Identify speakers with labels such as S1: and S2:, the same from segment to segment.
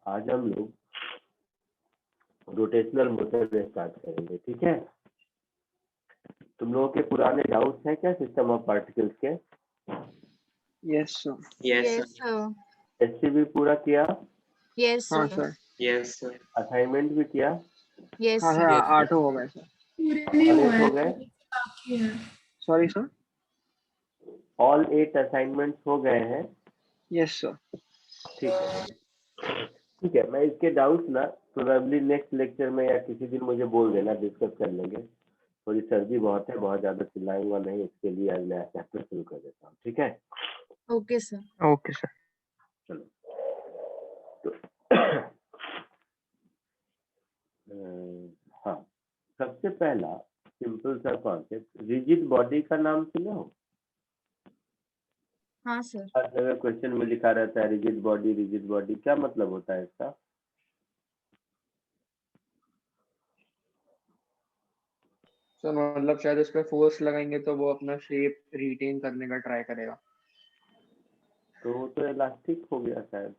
S1: आज हम लोग रोटेशनल मोशन स्टार्ट करेंगे, ठीक है। तुम लोगों के पुराने डाउट्स हैं क्या सिस्टम ऑफ पार्टिकल्स के?
S2: Yes sir.
S3: Yes, sir.
S1: SCB पूरा किया?
S3: Yes,
S2: हाँ
S3: sir.
S2: Sir.
S4: Yes, sir.
S1: Assignment भी किया?
S3: Yes,
S2: हाँ
S3: sir.
S2: Sir,
S4: Yes, sir.
S2: 8 हो गए सर।
S1: ऑल 8 हो गए?
S2: Sorry sir.
S1: ऑल 8 असाइनमेंट्स हो गए हैं?
S2: Yes sir.
S1: ठीक है, ठीक है। मैं इसके डाउट्स ना प्रोबेबली नेक्स्ट लेक्चर में या किसी दिन मुझे बोल देना, डिस्कस कर लेंगे। थोड़ी सर्दी बहुत है, बहुत ज्यादा चिल्लाऊंगा नहीं, इसके लिए आज नया चैप्टर शुरू कर देता हूँ, ठीक है।
S3: Okay, sir.
S2: Okay sir.
S1: चलो तो हाँ, सबसे पहला सिंपल सा कॉन्सेप्ट, रिजिड बॉडी का नाम सुने हो?
S3: हाँ sir.
S1: हर जगह क्वेश्चन में लिखा रहता है रिजिड बॉडी, रिजिड बॉडी। क्या मतलब होता है इसका?
S2: सर मतलब शायद उस पर फोर्स लगाएंगे तो वो अपना शेप रिटेन करने का ट्राई करेगा।
S1: तो वो तो इलास्टिक हो गया शायद।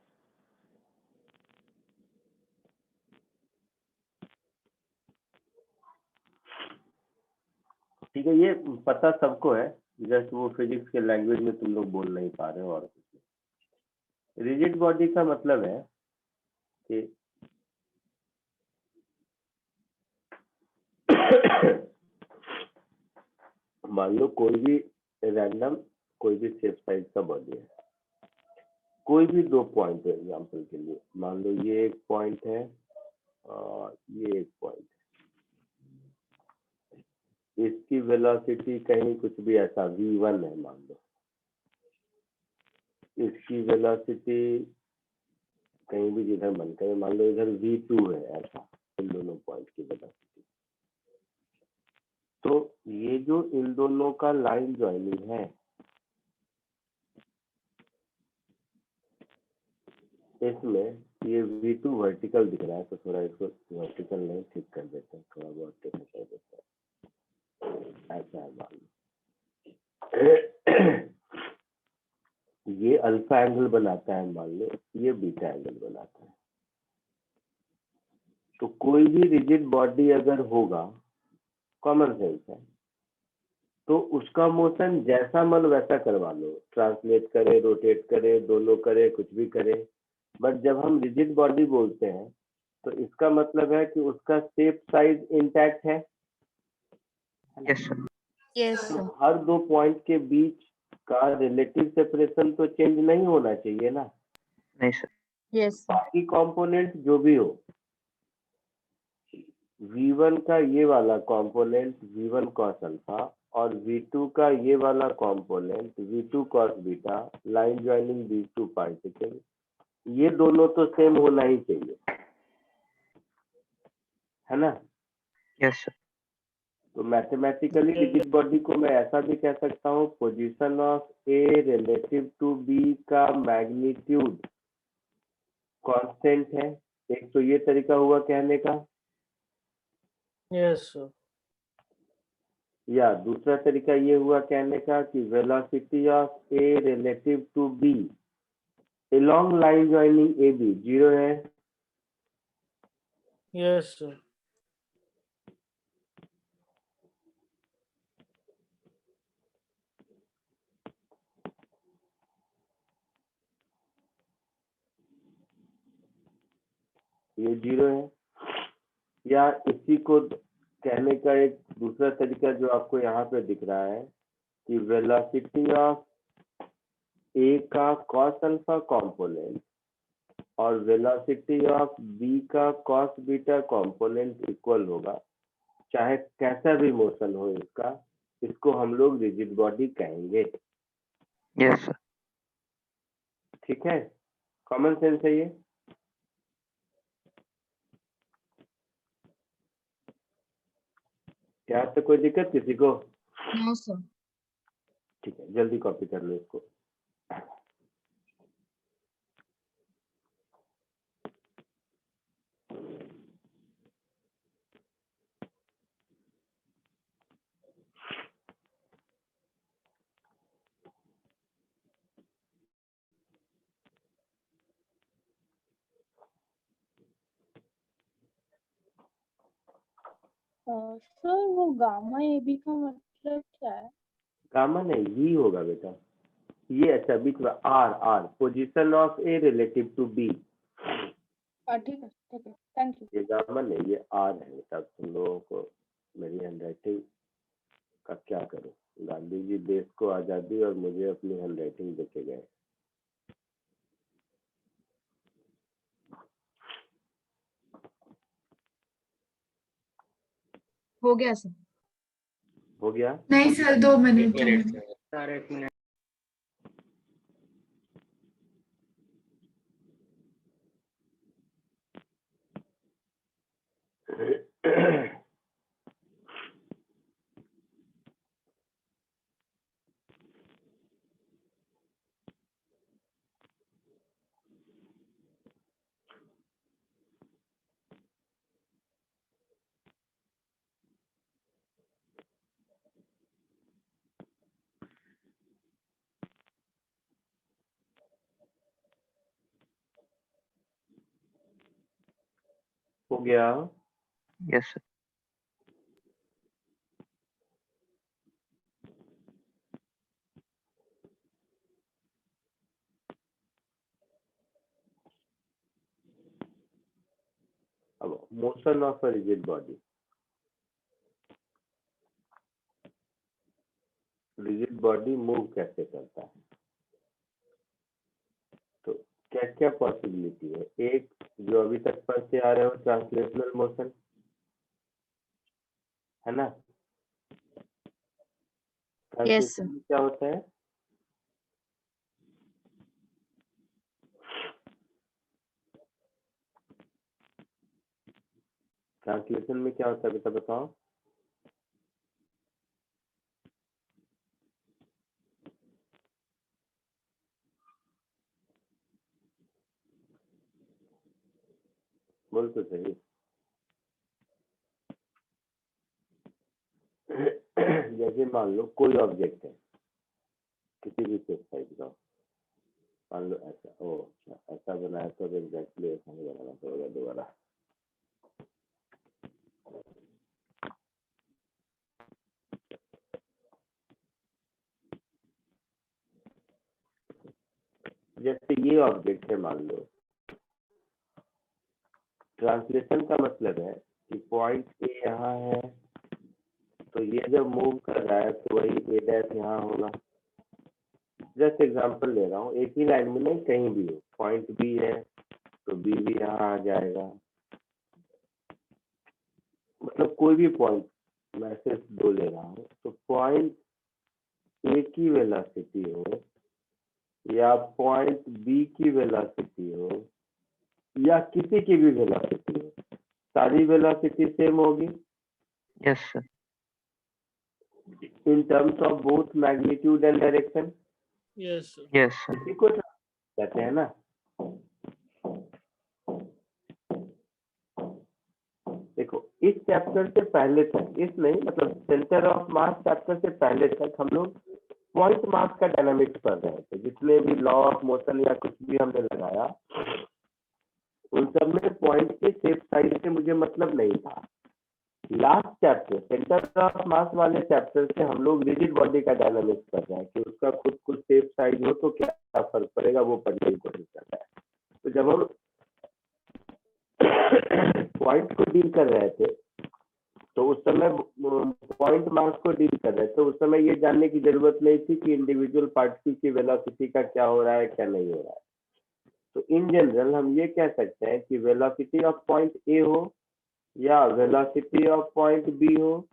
S1: ठीक है, ये पता सबको है, जस्ट वो फिजिक्स के लैंग्वेज में तुम लोग बोल नहीं पा रहे हो और कुछ नहीं। रिजिड बॉडी का मतलब है कि मान लो कोई भी रैंडम कोई भी शेप साइज का बॉडी है, कोई भी दो पॉइंट है एग्जांपल के लिए, मान लो ये एक पॉइंट है और ये एक पॉइंट है। इसकी वेलोसिटी कहीं कुछ भी ऐसा v1 है मान लो, इसकी वेलोसिटी कहीं भी जिधर मन करे, मान लो इधर v2 है, ऐसा इन दोनों पॉइंट की वेलोसिटी। तो ये जो इन दोनों का लाइन ज्वाइनिंग है, इसमें ये v2 वर्टिकल दिख रहा है, तो थोड़ा इसको वर्टिकल नहीं ठीक कर देते हैं, थोड़ा बहुत टेढ़ा कर देते हैं, ऐसा है मान लो। ये अल्फा एंगल बनाता है मान लो, ये बीटा एंगल बनाता है। तो कोई भी रिजिड बॉडी अगर होगा, कॉमन सेंस है, तो उसका मोशन जैसा मन वैसा करवा लो, ट्रांसलेट करे, रोटेट करे, दोनों करे, कुछ भी करे। बट जब हम रिजिड बॉडी बोलते हैं तो इसका मतलब है कि उसका शेप साइज इंटैक्ट है।
S2: Yes sir.
S3: Yes,
S1: तो
S3: sir.
S1: हर दो पॉइंट के बीच का रिलेटिव सेपरेशन तो चेंज नहीं होना चाहिए ना।
S2: नहीं सर।
S3: Yes, sir.
S1: बाकी कंपोनेंट जो भी हो, v1 का ये वाला कंपोनेंट v1 cos अल्फा और v2 का ये वाला component v2 cos beta, line joining these two particle, ये दोनों तो सेम होना ही चाहिए, है ना।
S2: Yes sir.
S1: तो मैथमेटिकली रिजिड बॉडी को मैं ऐसा भी कह सकता हूँ, position of A relative to B का मैग्नीट्यूड कांस्टेंट है। एक तो ये तरीका हुआ कहने का,
S5: Yes, sir.
S1: या दूसरा तरीका ये हुआ कहने का कि velocity of A relative to B along line joining AB 0 है।
S5: Yes, sir.
S1: ये 0 है। या इसी को कहने का एक दूसरा तरीका जो आपको यहाँ पे दिख रहा है कि वेलोसिटी ऑफ ए का cos अल्फा कंपोनेंट और वेलोसिटी ऑफ बी का cos बीटा कंपोनेंट इक्वल होगा, चाहे कैसा भी मोशन हो इसका, इसको हम लोग रिजिड बॉडी कहेंगे।
S2: Yes sir.
S1: ठीक है, कॉमन सेंस है ये। क्या तो कोई दिक्कत किसी को?
S3: No, sir.
S1: ठीक है, जल्दी कॉपी कर लो इसको।
S4: सर वो गामा ए बी का मतलब क्या है?
S1: गामा नहीं, ही होगा बेटा ये। अच्छा बीच में R, R position of A relative to B,
S4: ठीक है थैंक यू।
S1: ये गामा नहीं, ये आर है बेटा। तुम लोगों को मेरी हैंडराइटिंग का क्या करूं, गांधी जी देश को आजादी और मुझे अपनी हैंडराइटिंग देके गए।
S3: हो गया सर।
S1: हो गया?
S3: नहीं सर, 2 मिनट।
S2: 1 मिनट सर, 1 मिनट।
S1: हो गया?
S2: Yes sir.
S1: अब motion of a rigid body, rigid body move कैसे करता है, तो क्या क्या पॉसिबिलिटी है? एक जो अभी तक पढ़ते आ रहे हो, ट्रांसलेशनल मोशन, है ना?
S3: Yes,
S1: ट्रांसलेशन में क्या होता है? ट्रांसलेशन में क्या होता है बेटा बताओ? बोल तो सही। जैसे मान लो कोई ऑब्जेक्ट है किसी भी शेप साइज का, मान लो ऐसा, ओ अच्छा ऐसा बनाया तो एग्जैक्टली ऐसा ही बनाना पड़ेगा दोबारा। जैसे ये ऑब्जेक्ट है मान लो, ट्रांसलेशन का मतलब है कि पॉइंट ए यहाँ है, तो ये जब मूव कर रहा है तो वही ए डैश यहाँ होगा। जस्ट एग्जांपल ले रहा हूँ, एक ही लाइन में नहीं, कहीं भी हो, पॉइंट बी है तो बी भी यहाँ आ जाएगा। मतलब कोई भी पॉइंट, मैं सिर्फ 2 ले रहा हूँ, तो पॉइंट ए की वेलोसिटी हो या पॉइंट बी की वेलोसिटी हो या किसी की भी वेलोसिटी हो, सारी वेलोसिटी सेम होगी
S2: yes sir.
S1: In terms of both magnitude and direction.
S2: Yes sir.
S1: इसी को कहते हैं ना। देखो इस चैप्टर से पहले तक, इस नहीं मतलब सेंटर ऑफ मास चैप्टर से पहले तक हम लोग पॉइंट मास का डायनामिक्स पढ़ रहे थे। जितने भी लॉ ऑफ मोशन या कुछ भी हमने लगाया, उन सब में पॉइंट के शेप साइज से मुझे मतलब नहीं था। Last chapter centre of mass वाले चैप्टर से हम लोग रिजिड बॉडी का डायनामिक्स पढ़ रहे हैं कि उसका खुद कुछ शेप साइज हो तो क्या फर्क पड़ेगा, वो पढ़ने की कोशिश कर रहा है। तो जब हम पॉइंट को डील कर रहे थे तो उस समय पॉइंट मास को डील कर रहे थे, तो उस समय ये जानने की जरूरत नहीं थी कि इंडिविजुअल पार्टिकल की वेलोसिटी का क्या हो रहा है क्या नहीं हो रहा है। तो इन जनरल हम ये कह सकते हैं कि वेलोसिटी ऑफ पॉइंट ए हो या वेलोसिटी ऑफ पॉइंट बी हो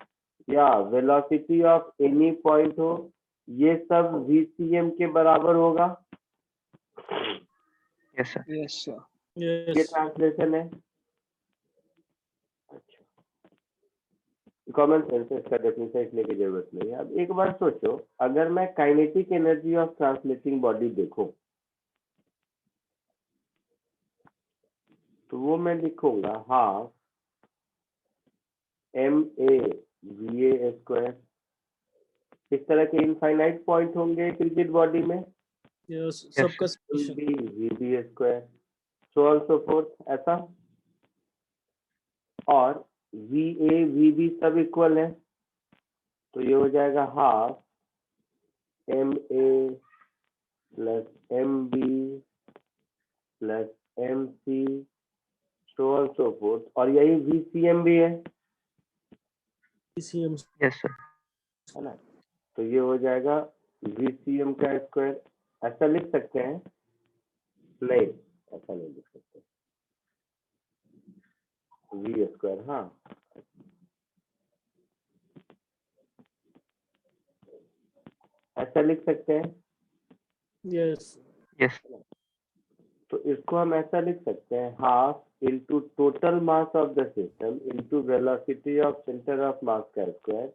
S1: या वेलोसिटी ऑफ एनी पॉइंट हो, ये सब VCM के बराबर होगा।
S2: Yes sir.
S5: Yes sir.
S1: ये ट्रांसलेशन है। अच्छा, कॉमन सेंस है, इसका डेफिनेशन लिखने की जरूरत नहीं है। अब एक बार सोचो, अगर मैं kinetic energy of translating body देखूं तो वो मैं लिखूंगा हाफ ma/va²। इस तरह के इनफाइनाइट पॉइंट होंगे रिजिड बॉडी में,
S2: सबका
S1: vb², so on so forth, ऐसा। और VA VB सब इक्वल है, तो ये हो जाएगा half MA plus MB plus MC so on so fourth, और यही VCM भी है
S5: PCM
S2: यस सर।
S1: है ना। तो ये हो जाएगा VCM का स्क्वायर, ऐसा लिख सकते हैं? नहीं, ऐसा नहीं लिख सकते, V स्क्वायर, हाँ ऐसा लिख सकते हैं।
S5: यस
S2: यस
S1: तो इसको हम ऐसा लिख सकते हैं, half into total mass of the system into velocity of centre of mass का स्क्वायर।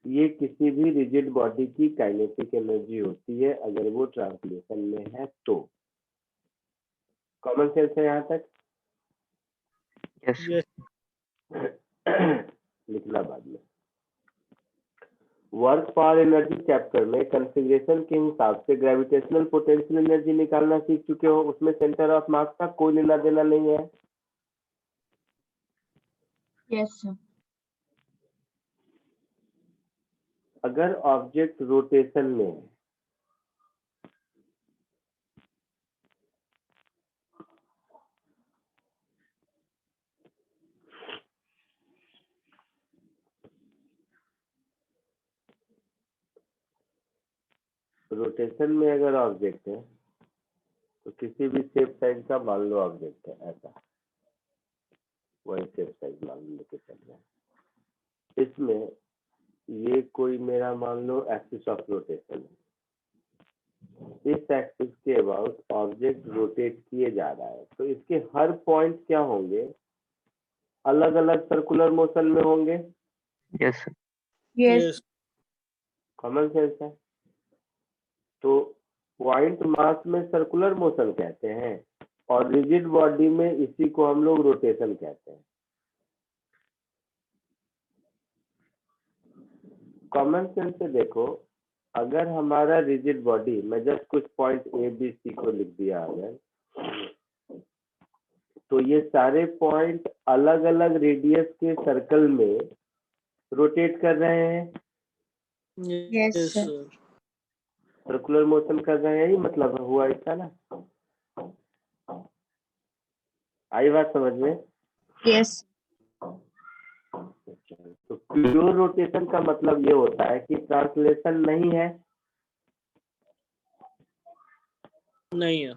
S1: ये किसी भी रिजिड बॉडी की काइनेटिक एनर्जी होती है अगर वो ट्रांसलेशन में है तो। कॉमन सेंस है यहाँ तक?
S2: यस
S5: यस
S1: लिखना बाद में। वर्क पावर एनर्जी चैप्टर में कॉन्फ़िगरेशन के हिसाब से ग्रेविटेशनल पोटेंशियल एनर्जी निकालना सीख चुके हो, उसमें सेंटर ऑफ मास का कोई लेना देना नहीं है।
S3: Yes sir.
S1: अगर ऑब्जेक्ट रोटेशन में है रोटेशन में अगर ऑब्जेक्ट है तो किसी भी शेप साइज का मान लो ऑब्जेक्ट है, ऐसा वही शेप साइज मान लो लेके चल रहे हैं। इसमें ये कोई मेरा मान लो एक्सिस ऑफ रोटेशन है, इस एक्सिस के अबाउट ऑब्जेक्ट रोटेट किए जा रहा है, तो इसके हर पॉइंट क्या होंगे? अलग अलग सर्कुलर मोशन में होंगे।
S2: Yes
S3: yes
S5: yes
S1: common sense है। तो पॉइंट मास में सर्कुलर मोशन कहते हैं और रिजिड बॉडी में इसी को हम लोग रोटेशन कहते हैं। कॉमन सेंस से देखो, अगर हमारा रिजिड बॉडी, मैं जस्ट कुछ पॉइंट ABC को लिख दिया अगर, तो ये सारे पॉइंट अलग अलग रेडियस के सर्कल में रोटेट कर रहे हैं,
S3: Yes,
S5: yes
S3: sir.
S5: Sir
S1: circular motion कर रहे हैं, यही मतलब हुआ इसका ना। आई बात समझ में?
S3: यस
S1: तो प्योर रोटेशन का मतलब ये होता है कि ट्रांसलेशन नहीं है।
S5: नहीं है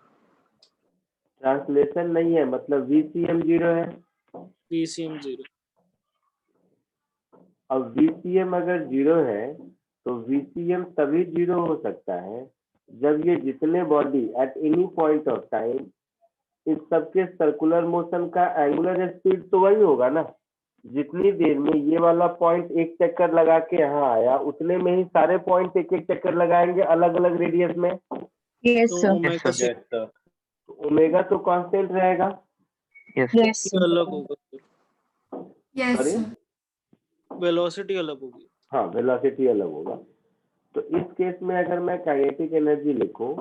S1: ट्रांसलेशन नहीं है मतलब VCM 0 है।
S5: PCM 0
S1: अब VCM अगर 0 है तो VCM तभी 0 हो सकता है जब ये जितने body at any point of time, इस सबके सर्कुलर मोशन का एंगुलर स्पीड तो वही होगा ना। जितनी देर में ये वाला पॉइंट एक चक्कर लगा के यहाँ आया, उतने में ही सारे पॉइंट एक एक चक्कर लगाएंगे अलग अलग रेडियस में।
S3: यस
S5: तो
S3: सर
S5: ओमेगा
S2: Yes,
S5: से
S1: तो ओमेगा तो कांस्टेंट रहेगा।
S2: यस
S3: यस
S5: अलग होगा
S3: यस
S1: अरे
S5: वेलोसिटी अलग होगी
S1: हाँ, वेलोसिटी अलग होगा। तो इस केस में अगर मैं काइनेटिक एनर्जी लिखूं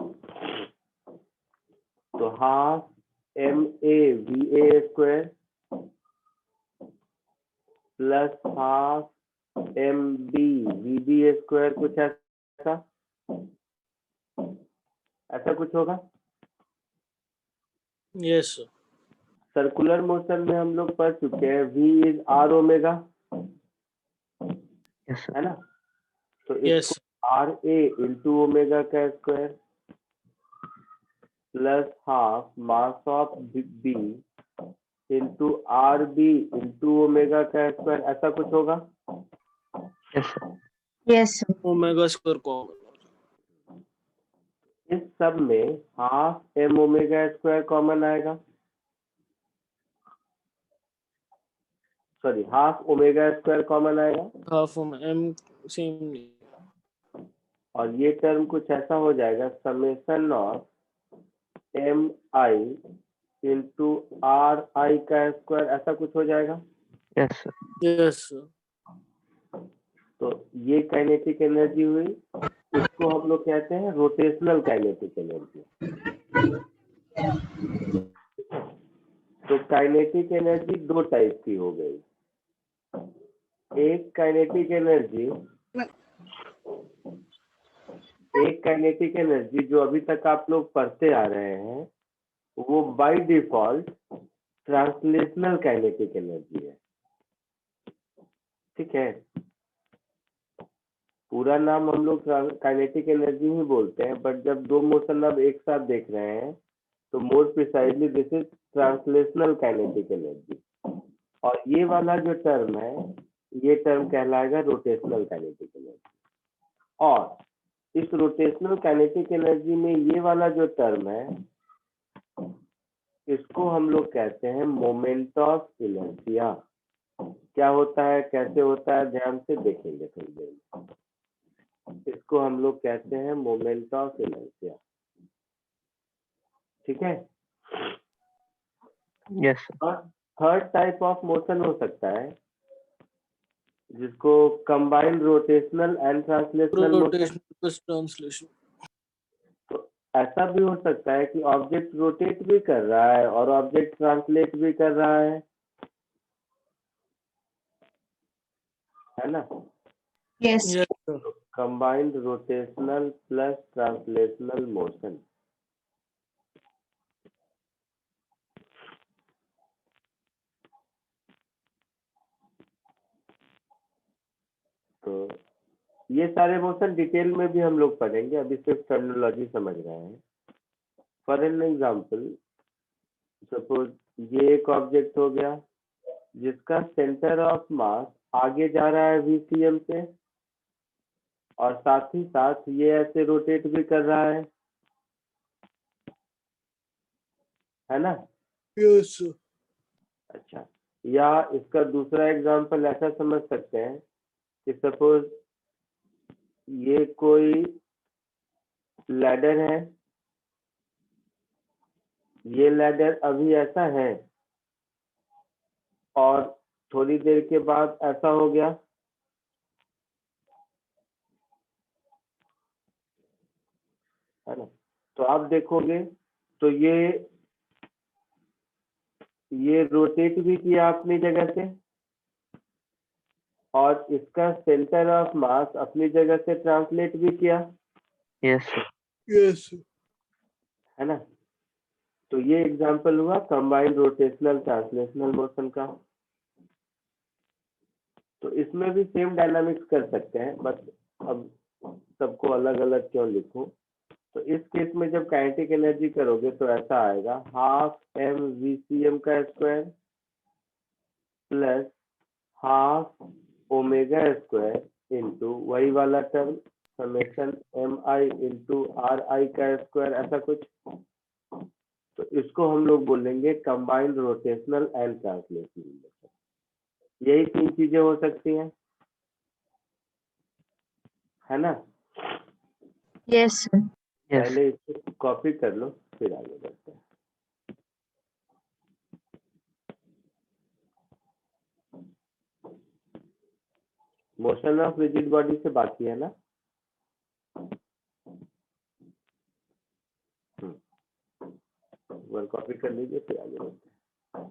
S1: तो half MA VA square plus half MB VB square, कुछ ऐसा ऐसा कुछ होगा।
S5: यस सर
S1: सर्कुलर मोशन में हम लोग पढ़ चुके हैं V is R omega,
S2: yes
S1: है ना। तो
S5: यस
S1: इसको RA इंटू ओमेगा का square plus half mass of B into RB into omega का स्क्वायर, ऐसा कुछ होगा।
S2: Yes
S3: yes
S5: omega square common
S1: इस सब में half M omega square common आएगा, sorry half omega square common आएगा,
S5: हाफ M सेम नहीं
S1: और ये टर्म कुछ ऐसा हो जाएगा summation of MI into RI का स्क्वायर, ऐसा कुछ हो जाएगा।
S2: यस
S5: यस सर
S1: तो ये काइनेटिक एनर्जी हुई, इसको हम लोग कहते हैं रोटेशनल काइनेटिक एनर्जी। तो काइनेटिक एनर्जी दो टाइप की हो गई, एक काइनेटिक एनर्जी जो अभी तक आप लोग पढ़ते आ रहे हैं वो by default translational kinetic energy है। ठीक है, पूरा नाम हम लोग काइनेटिक एनर्जी ही बोलते हैं, बट जब दो मोशन अब एक साथ देख रहे हैं तो more precisely this is translational kinetic energy. और ये वाला जो टर्म है ये टर्म कहलाएगा रोटेशनल काइनेटिक एनर्जी। और इस रोटेशनल काइनेटिक एनर्जी में ये वाला जो टर्म है इसको हम लोग कहते हैं मोमेंट ऑफ इनर्शिया। क्या होता है, कैसे होता है, ध्यान से देखेंगे थोड़ी देर में। इसको हम लोग कहते हैं मोमेंट ऑफ इनर्शिया। ठीक है,
S2: yes
S1: third type of motion हो सकता है जिसको combined rotational and translational motion.
S5: Rotation plus translation.
S1: तो ऐसा भी हो सकता है कि ऑब्जेक्ट रोटेट भी कर रहा है और ऑब्जेक्ट ट्रांसलेट भी कर रहा है ना।
S3: Yes.
S5: Yes, sir.
S1: Combined rotational plus translational motion. तो ये सारे मोशन डिटेल में भी हम लोग पढ़ेंगे, अभी सिर्फ टर्मिनोलॉजी समझ रहे हैं। फॉर एन एग्जांपल, सपोज ये एक ऑब्जेक्ट हो गया जिसका सेंटर ऑफ मास आगे जा रहा है VCM से और साथ ही साथ ये ऐसे रोटेट भी कर रहा है ना।
S5: Yes, sir.
S1: अच्छा, या इसका दूसरा एग्जांपल ऐसा समझ सकते हैं कि सपोज ये कोई लैडर है, ये लैडर अभी ऐसा है और थोड़ी देर के बाद ऐसा हो गया, है ना। तो आप देखोगे तो ये रोटेट भी किया अपनी जगह से और इसका सेंटर ऑफ मास अपनी जगह से ट्रांसलेट भी किया,
S2: यस
S5: Yes, sir.
S1: है ना। तो ये एग्जांपल हुआ कंबाइंड रोटेशनल ट्रांसलेशनल मोशन का। तो इसमें भी सेम डायनामिक्स कर सकते हैं, बस अब सबको अलग अलग क्यों लिखूं। तो इस केस में जब काइनेटिक एनर्जी करोगे तो ऐसा आएगा हाफ mVCM का square plus half omega square into वही वाला term summation MI into RI का स्क्वायर, ऐसा कुछ। तो इसको हम लोग बोलेंगे combined rotational and translational motion. यही तीन चीजें हो सकती हैं, है ना।
S3: Yes, sir.
S2: यस
S1: पहले इसको कॉपी कर लो फिर आगे बढ़ते हैं। मोशन ऑफ रिजिड बॉडी से बाकी है ना। कॉपी कर लीजिए फिर आगे बढ़ते हैं।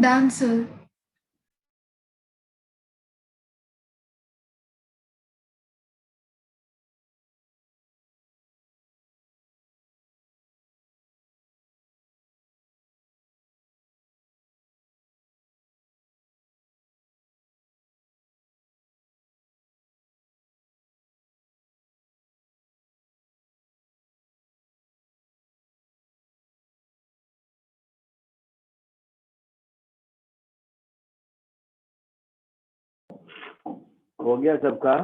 S3: Done, sir.
S1: हो गया सबका?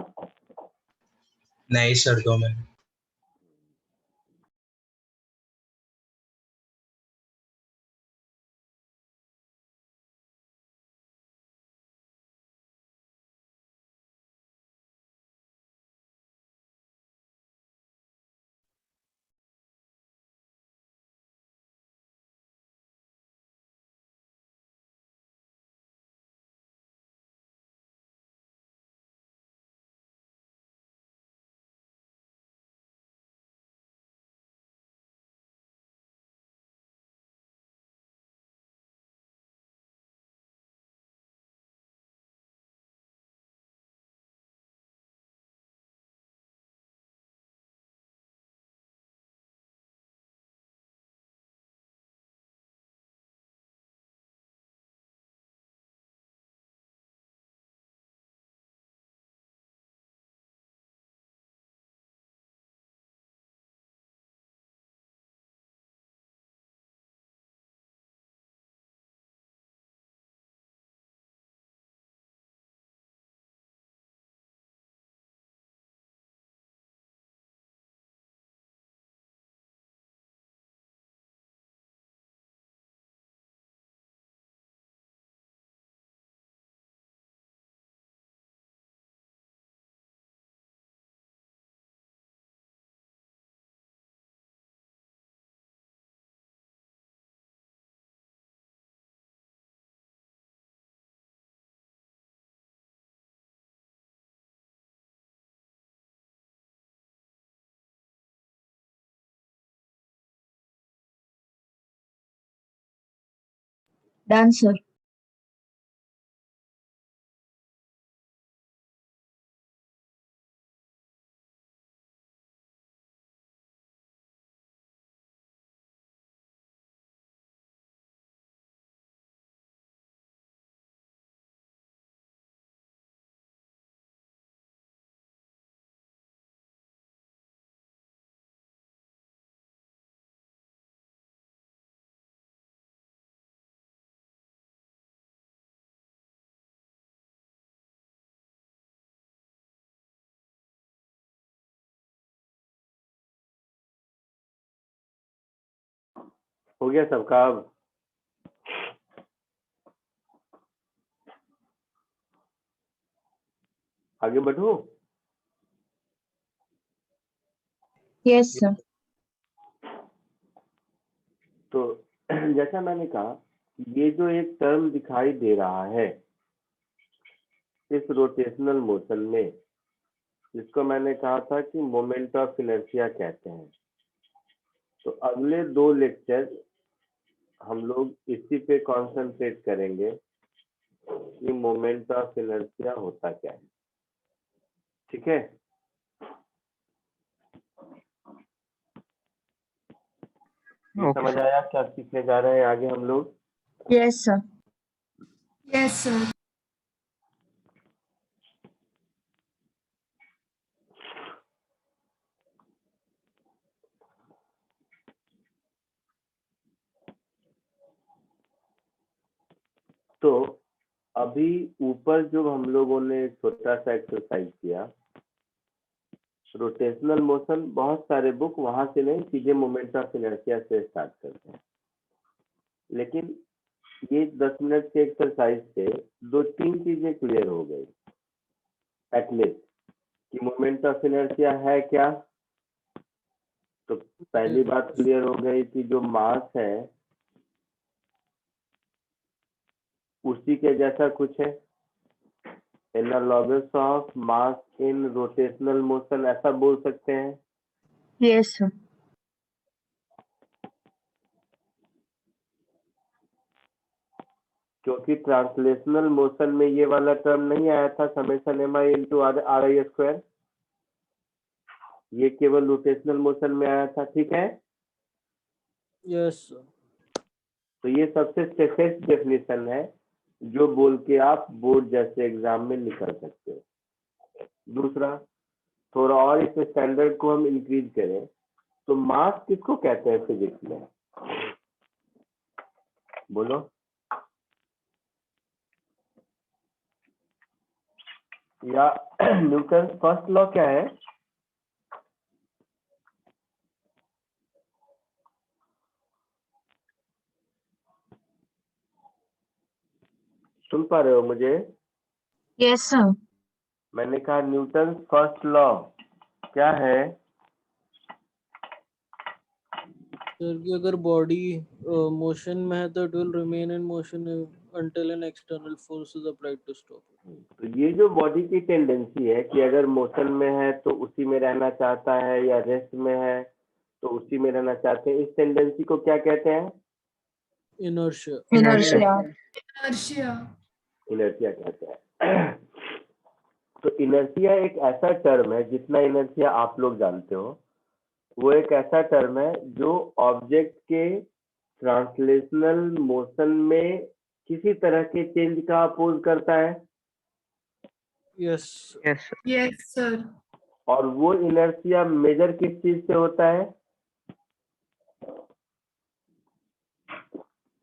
S6: नहीं सर, 2 मिनट।
S3: Done, sir.
S1: हो गया सबका? अब आगे बढ़ूं?
S3: Yes, sir.
S1: तो जैसा मैंने कहा, ये जो एक टर्म दिखाई दे रहा है इस रोटेशनल मोशन में, जिसको मैंने कहा था कि मोमेंट ऑफ इनर्शिया कहते हैं, तो अगले 2 लेक्चर हम लोग इसी पे कंसंट्रेट करेंगे कि मोमेंट ऑफ इनर्शिया होता क्या है। ठीक है? ये
S2: Okay,
S1: समझ आया क्या सीखने जा रहे हैं आगे हम लोग?
S3: Yes, sir.
S7: Yes, sir.
S1: तो अभी ऊपर जो हम लोगों ने छोटा सा एक्सरसाइज किया, रोटेशनल मोशन, बहुत सारे बुक वहां से नहीं सीधे मोमेंट ऑफ इनर्शिया से स्टार्ट करते हैं, लेकिन ये 10 मिनट के एक्सरसाइज से 2-3 चीजें क्लियर हो गई एटलीस्ट, कि मोमेंट ऑफ इनर्शिया है क्या। तो पहली बात क्लियर हो गई कि जो मास है उसी के जैसा कुछ है, analogous of mass in rotational motion, ऐसा बोल सकते हैं।
S3: Yes, sir.
S1: क्योंकि ट्रांसलेशनल मोशन में ये वाला टर्म नहीं आया था summation m i into r i square, ये केवल रोटेशनल मोशन में आया था, ठीक है।
S5: Yes, sir.
S1: तो ये सबसे सेफेस्ट डेफिनेशन है जो बोल के आप बोर्ड जैसे एग्जाम में निकल सकते हो। दूसरा, थोड़ा और इस स्टैंडर्ड को हम इंक्रीज करें तो मास किसको कहते हैं फिजिक्स में, बोलो। या न्यूटन फर्स्ट लॉ क्या है? सुन पा रहे हो मुझे?
S3: Yes, sir.
S1: मैंने कहा न्यूटन फर्स्ट लॉ क्या है?
S5: सर कि अगर बॉडी मोशन में है तो it will remain in motion until an external force is applied to stop it.
S1: तो ये जो बॉडी की टेंडेंसी है कि अगर मोशन में है तो उसी में रहना चाहता है, या रेस्ट में है तो उसी में रहना चाहते हैं, इस टेंडेंसी को क्या कहते हैं?
S5: Inertia.
S3: Inertia.
S7: Inertia.
S1: इनर्शिया कहते हैं। तो इनर्शिया एक ऐसा टर्म है, जितना इनर्शिया आप लोग जानते हो वो एक ऐसा टर्म है जो ऑब्जेक्ट के ट्रांसलेशनल मोशन में किसी तरह के चेंज का अपोज करता है,
S5: Yes.
S7: Yes, sir.
S1: और वो इनर्शिया मेजर किस चीज से होता है?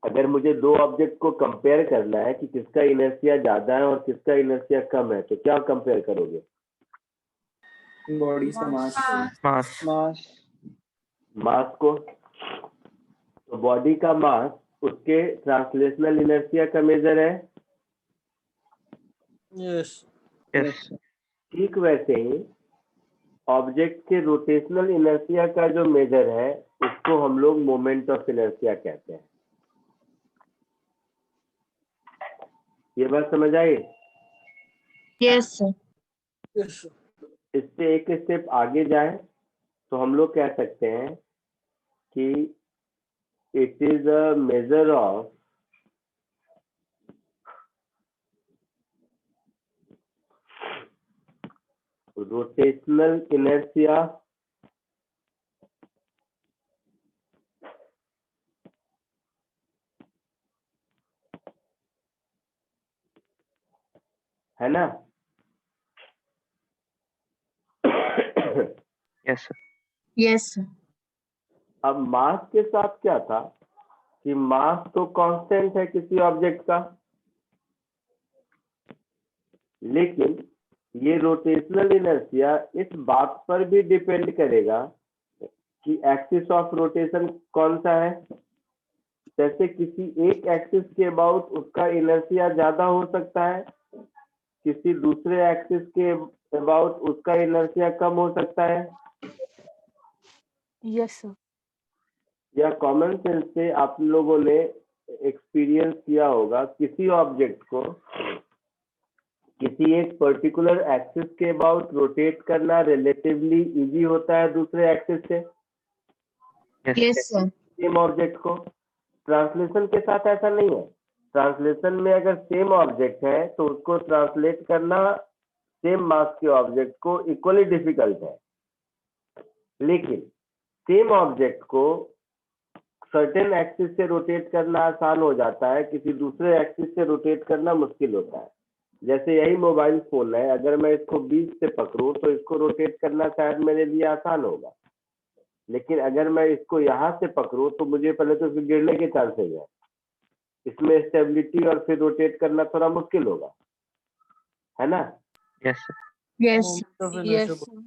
S1: अगर मुझे दो ऑब्जेक्ट को कंपेयर करना है कि किसका इनर्शिया ज्यादा है और किसका इनर्शिया कम है, तो क्या कंपेयर करोगे?
S2: बॉडी से मास।
S6: मास
S1: मास को। तो बॉडी का मास उसके ट्रांसलेशनल इनर्शिया का मेजर है।
S5: Yes.
S6: यस
S1: ठीक वैसे ही ऑब्जेक्ट के रोटेशनल इनर्शिया का जो मेजर है उसको हम लोग मोमेंट ऑफ इनर्शिया कहते हैं। ये बात समझ आई?
S3: Yes, sir.
S5: Yes, sir.
S1: इससे एक स्टेप आगे जाए तो हम लोग कह सकते हैं कि it is a measure of rotational inertia है ना?
S6: Yes
S3: Yes, sir.
S1: अब मास के साथ क्या था कि मास तो कांस्टेंट है किसी ऑब्जेक्ट का, लेकिन ये रोटेशनल इनर्शिया इस बात पर भी डिपेंड करेगा कि एक्सिस ऑफ रोटेशन कौन सा है। जैसे किसी एक एक्सिस के अबाउट उसका इनर्शिया ज्यादा हो सकता है, किसी दूसरे एक्सिस के अबाउट उसका इनर्शिया कम हो सकता है।
S4: Yes sir.
S1: या कॉमन सेंस से आप लोगों ने एक्सपीरियंस किया होगा किसी ऑब्जेक्ट को किसी एक पर्टिकुलर एक्सिस के अबाउट रोटेट करना रिलेटिवली इजी होता है दूसरे एक्सिस से,
S3: Yes, sir.
S1: सेम ऑब्जेक्ट को। ट्रांसलेशन के साथ ऐसा नहीं है। ट्रांसलेशन में अगर सेम ऑब्जेक्ट है तो उसको ट्रांसलेट करना सेम मास के ऑब्जेक्ट को इक्वली डिफिकल्ट है, लेकिन सेम ऑब्जेक्ट को सर्टेन एक्सिस से रोटेट करना आसान हो जाता है, किसी दूसरे एक्सिस से रोटेट करना मुश्किल होता है। जैसे यही मोबाइल फोन है, अगर मैं इसको बीच से पकड़ूं तो इसको रोटेट करना शायद मेरे लिए आसान होगा, लेकिन अगर मैं इसको यहाँ से पकड़ूं तो मुझे पहले तो इसके गिरने के चांसेस है, इसमें स्टेबिलिटी और फिर रोटेट करना थोड़ा मुश्किल होगा, है ना?
S6: Yes
S3: Yes.
S5: Moment of
S4: yes
S5: inertia.
S4: Sir.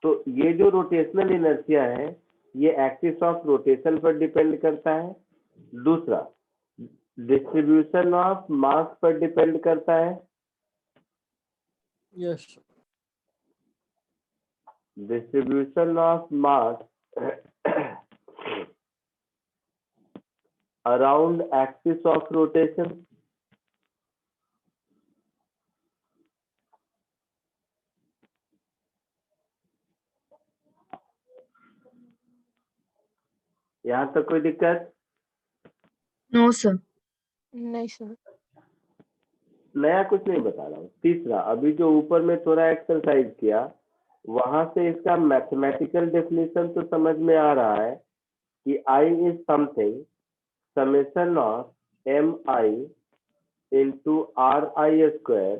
S1: तो ये जो रोटेशनल इनर्शिया है ये एक्सिस ऑफ रोटेशन पर डिपेंड करता है। दूसरा, डिस्ट्रीब्यूशन ऑफ मास पर डिपेंड करता है।
S5: Yes, sir.
S1: Distribution of mass around axis of rotation. यहाँ तक कोई दिक्कत?
S3: No, sir.
S4: नहीं सर।
S1: नया कुछ नहीं बता रहा हूँ। तीसरा, अभी जो ऊपर में थोड़ा एक्सरसाइज किया वहां से इसका मैथमेटिकल डेफिनेशन तो समझ में आ रहा है कि I is something summation of m i into r i square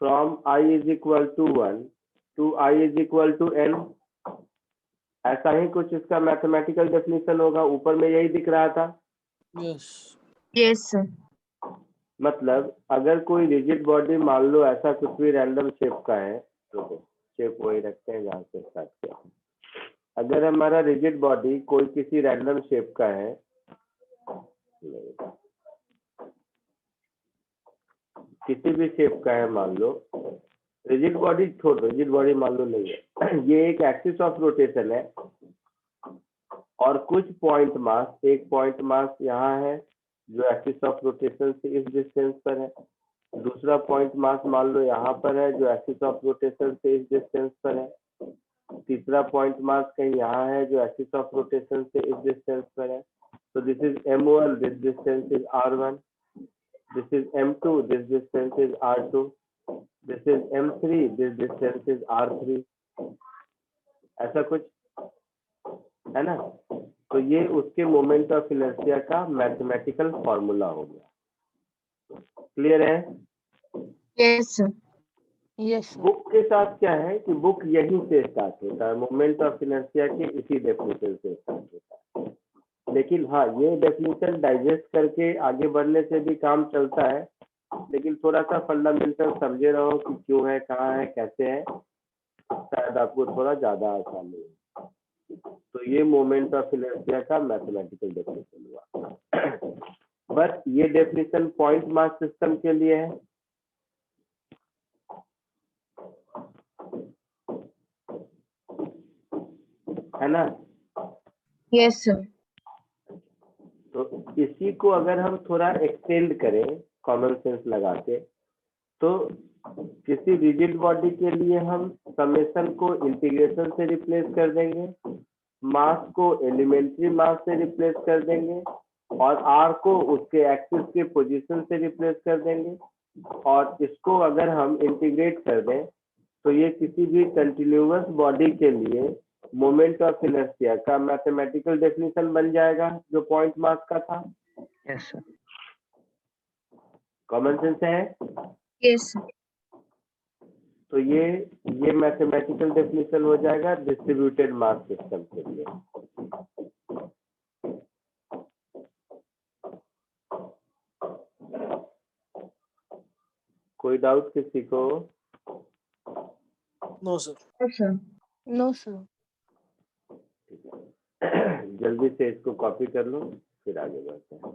S1: from I is equal to 1 to I is equal to n। ऐसा ही कुछ इसका मैथमेटिकल डेफिनेशन होगा। ऊपर में यही दिख रहा था।
S5: Yes.
S3: Yes, sir.
S1: मतलब अगर कोई रिजिड बॉडी मान लो ऐसा कुछ भी रैंडम शेप का है, तो शेप वही रखते हैं जहाँ से स्टार्ट किया। अगर हमारा रिजिड बॉडी कोई किसी रैंडम शेप का है, किसी भी शेप का है मान लो, रिजिड बॉडी छोड़ दो, रिजिड बॉडी मान लो नहीं है, ये एक एक्सिस ऑफ रोटेशन है और कुछ पॉइंट मास, एक पॉइंट मास यहाँ है जो एक्सिस ऑफ रोटेशन से इस डिस्टेंस पर है, दूसरा पॉइंट मास मान लो यहाँ पर है जो एक्सिस ऑफ रोटेशन से इस डिस्टेंस पर है, तीसरा पॉइंट मास कहीं यहाँ है जो एक्सिस ऑफ रोटेशन से इस डिस्टेंस पर है। So this is M1, this distance is R1, this is M2, this distance is R2, this is M3, this distance is R3। ऐसा कुछ है ना? तो ये उसके मोमेंट ऑफ इनर्शिया का मैथमेटिकल फॉर्मूला हो गया। क्लियर है?
S3: Yes, sir.
S4: Yes, sir.
S1: Book के साथ क्या है कि बुक यहीं से स्टार्ट होता है, मोमेंट ऑफ इनर्शिया के इसी डेफिनेशन से स्टार्ट होता है। लेकिन हाँ, ये डेफिनेशन डाइजेस्ट करके आगे बढ़ने से भी काम चलता है, लेकिन थोड़ा सा फंडामेंटल समझे रहो कि क्यों है, कहाँ है, कैसे है, शायद आपको थोड़ा ज्यादा आसानी है। तो ये मोमेंट ऑफ इनर्शिया का मैथमेटिकल डेफिनेशन हुआ। बस ये डेफिनेशन पॉइंट मास सिस्टम के लिए है। है ना?
S3: Yes, sir.
S1: तो इसी को अगर हम थोड़ा एक्सटेंड करें कॉमन सेंस लगा के, तो किसी रिजिड बॉडी के लिए हम समेशन को इंटीग्रेशन से रिप्लेस कर देंगे, मास को एलिमेंट्री मास से रिप्लेस कर देंगे और आर को उसके एक्सिस के पोजीशन से रिप्लेस कर देंगे। और इसको अगर हम इंटीग्रेट कर दें तो ये किसी भी कंटिन्यूअस बॉडी के लिए मोमेंट ऑफ इनर्शिया का मैथमेटिकल डेफिनेशन बन जाएगा जो पॉइंट मास का था।
S6: Yes, sir.
S1: कॉमन सेंस है?
S3: Yes, sir.
S1: तो ये मैथमेटिकल डेफिनेशन हो जाएगा डिस्ट्रीब्यूटेड मास सिस्टम के लिए। कोई डाउट किसी को?
S5: No, sir.
S3: Yes, sir.
S4: No, sir.
S1: जल्दी से इसको कॉपी कर लो, फिर आगे बढ़ते हैं।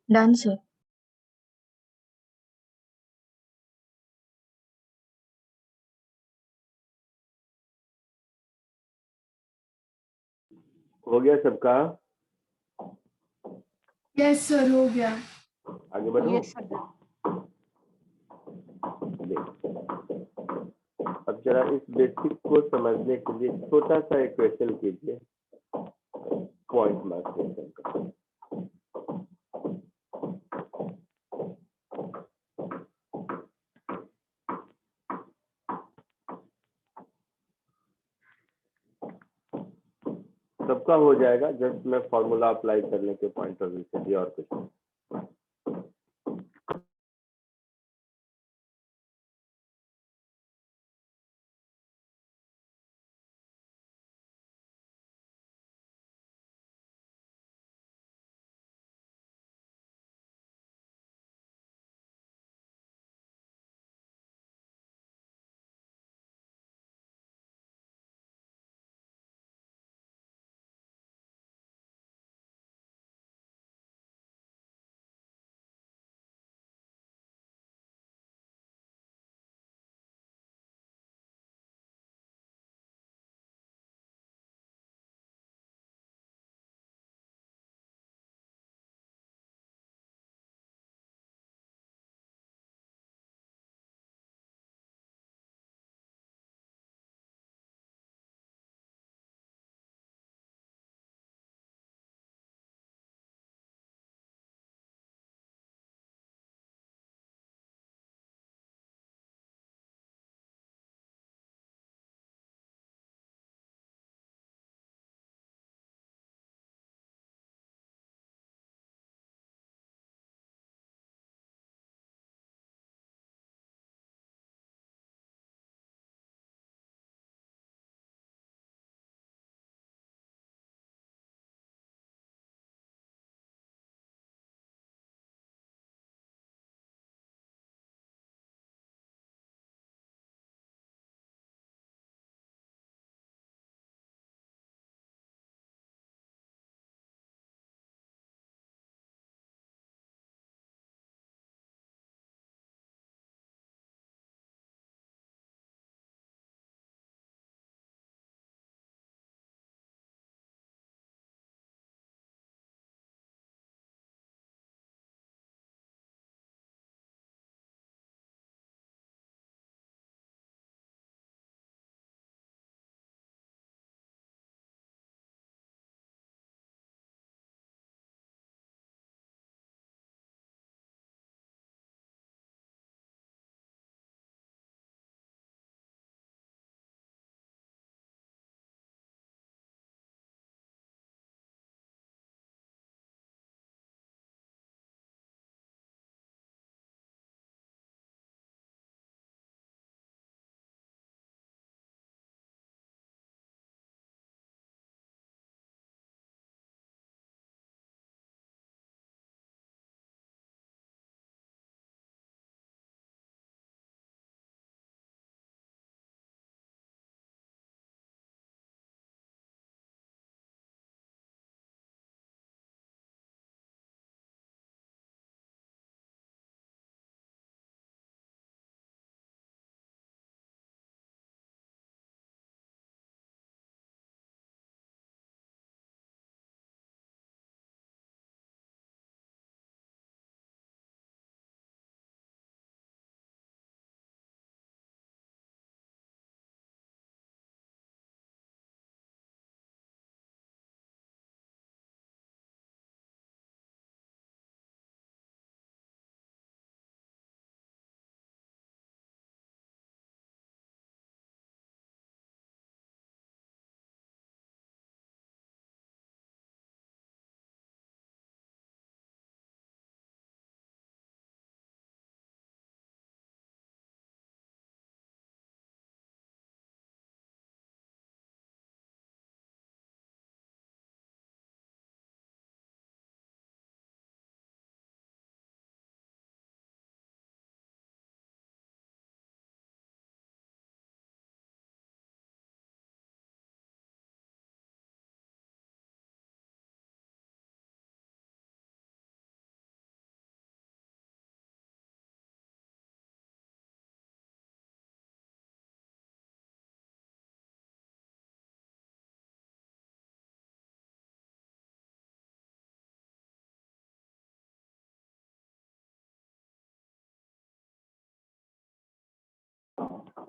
S3: Done, sir.
S1: हो गया सबका?
S7: यस सर हो गया।
S1: आगे बढ़ो।
S4: Yes, sir.
S1: देखो, अब जरा इस बेसिक को समझने के लिए छोटा सा एक क्वेश्चन कीजिए, पॉइंट मार्क क्वेश्चन का। सबका हो जाएगा, जस्ट मैं फॉर्मूला अप्लाई करने के पॉइंट ऑफ व्यू से, और कुछ नहीं।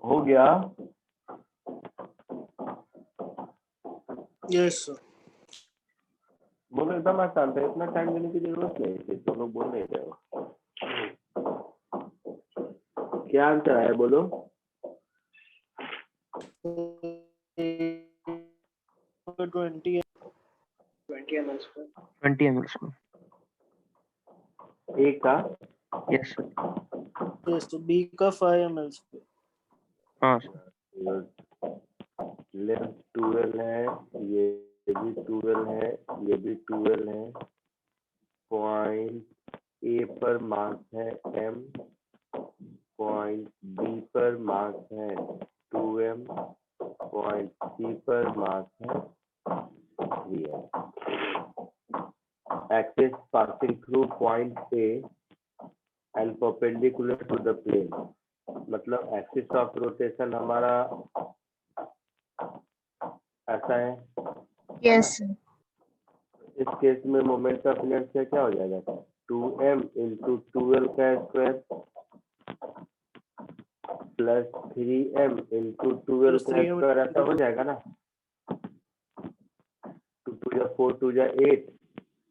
S1: हो गया?
S5: Yes, sir.
S1: बोलो एकदम आसान था, इतना टाइम देने की जरूरत नहीं थी, तो लोग बोल नहीं रहे हो। क्या आंसर आया बोलो?
S5: 20
S2: 20 ml square.
S6: 20 ml square.
S1: ए का
S6: Yes, sir.
S5: yes, so B का 5 ml square.
S6: हाँ sir.
S1: लेंथ 12 है, ये भी 12 है, ये भी 12 है। पॉइंट ए पर मास है m, पॉइंट बी पर मास है 2m, पॉइंट सी पर मास है 3m। Axis passing through point A and perpendicular to the plane, मतलब एक्सिस ऑफ रोटेशन हमारा ऐसा है।
S3: Yes, sir.
S1: इस केस में मोमेंट ऑफ इनर्शिया क्या हो जाएगा? 2m इंटू 12 का square plus 3m into 12
S5: Plus
S1: का
S5: 3m
S1: स्क्वायर, ऐसा हो जाएगा ना? 2 2 जा 4 2 जा 8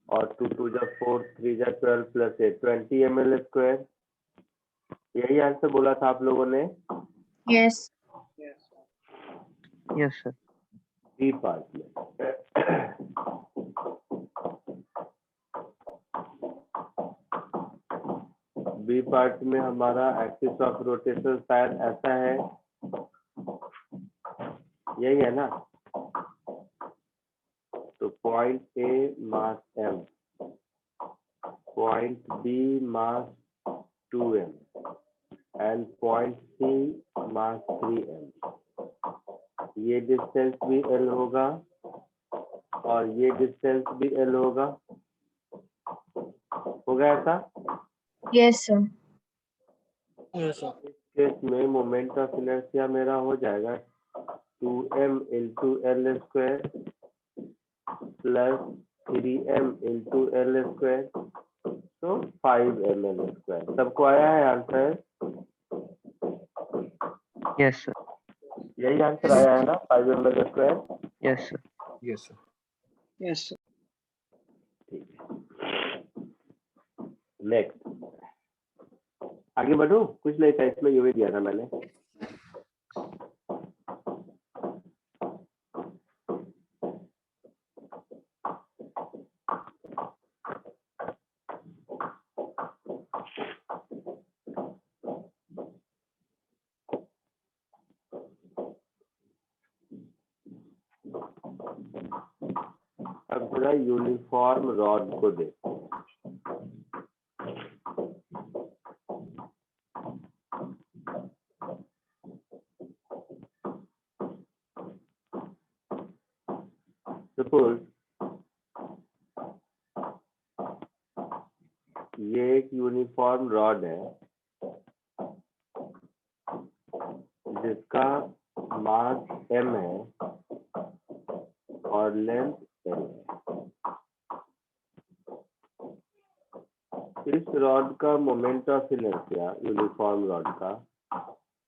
S1: और 2 2 जा 4 3 जा 12 प्लस 8 20 ml स्क्वायर। यही आंसर बोला था आप लोगों ने।
S3: Yes.
S6: Yes, sir.
S1: B part में बी पार्ट में हमारा एक्सिस ऑफ रोटेशन शायद ऐसा है, यही है ना? तो point A mass m, point B mass 2m and point C mass 3m। ये डिस्टेंस भी l होगा और ये डिस्टेंस भी l होगा ऐसा?
S3: Yes, sir.
S5: Yes, sir.
S1: Case में मोमेंट ऑफ इनर्शिया मेरा हो जाएगा 2m into L square plus 3m into L square, तो 5ml स्क्वायर। सबको आया है आंसर?
S6: Yes, sir.
S1: यही आंसर आया है ना, 5ml square?
S6: Yes, sir.
S2: Yes, sir.
S1: ठीक है, नेक्स्ट आगे बढ़ो। कुछ नहीं था इसमें, ये भी दिया था मैंने। अब जरा यूनिफॉर्म रॉड को देखो। सपोज ये एक यूनिफॉर्म रॉड है जिसका मास m है और लेंथ l है। इस रॉड का moment of inertia, uniform rod का,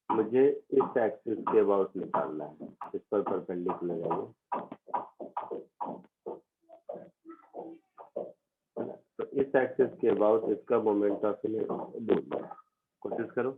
S1: मुझे इस एक्सिस के अबाउट निकालना है। इस पर परपेंडिकुलर है ये, तो इस एक्सिस के अबाउट इसका मोमेंट ऑफ इनर्शिया ढूंढना है। कोशिश करो।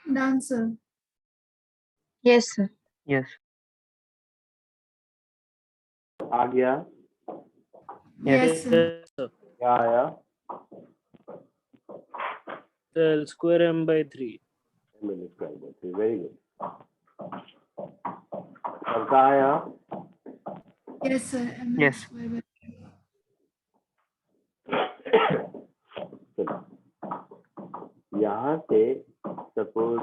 S7: Done, sir.
S3: Yes, sir.
S6: Yes.
S1: आ गया?
S7: Yes, sir.
S5: Yes, sir.
S1: क्या आया?
S5: So L square m by 3.
S1: Very good. और कहाँ आया?
S7: Yes, sir. ML
S6: Yes.
S7: square by
S1: चलो, यहाँ से सपोज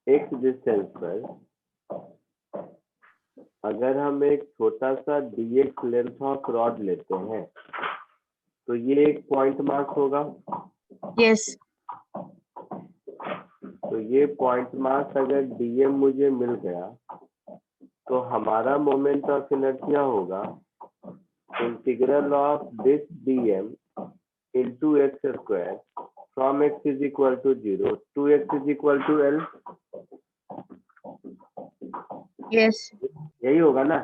S1: एक्स डिस्टेंस पर अगर हम एक छोटा सा dx लेंथ ऑफ रॉड लेते हैं तो ये एक पॉइंट मास होगा।
S3: Yes.
S1: तो ये पॉइंट मास अगर dm मुझे मिल गया तो हमारा मोमेंट ऑफ इनर्शिया होगा integral of this dm into x square from x is equal to 0 to x is equal to L।
S3: Yes.
S1: यही होगा ना?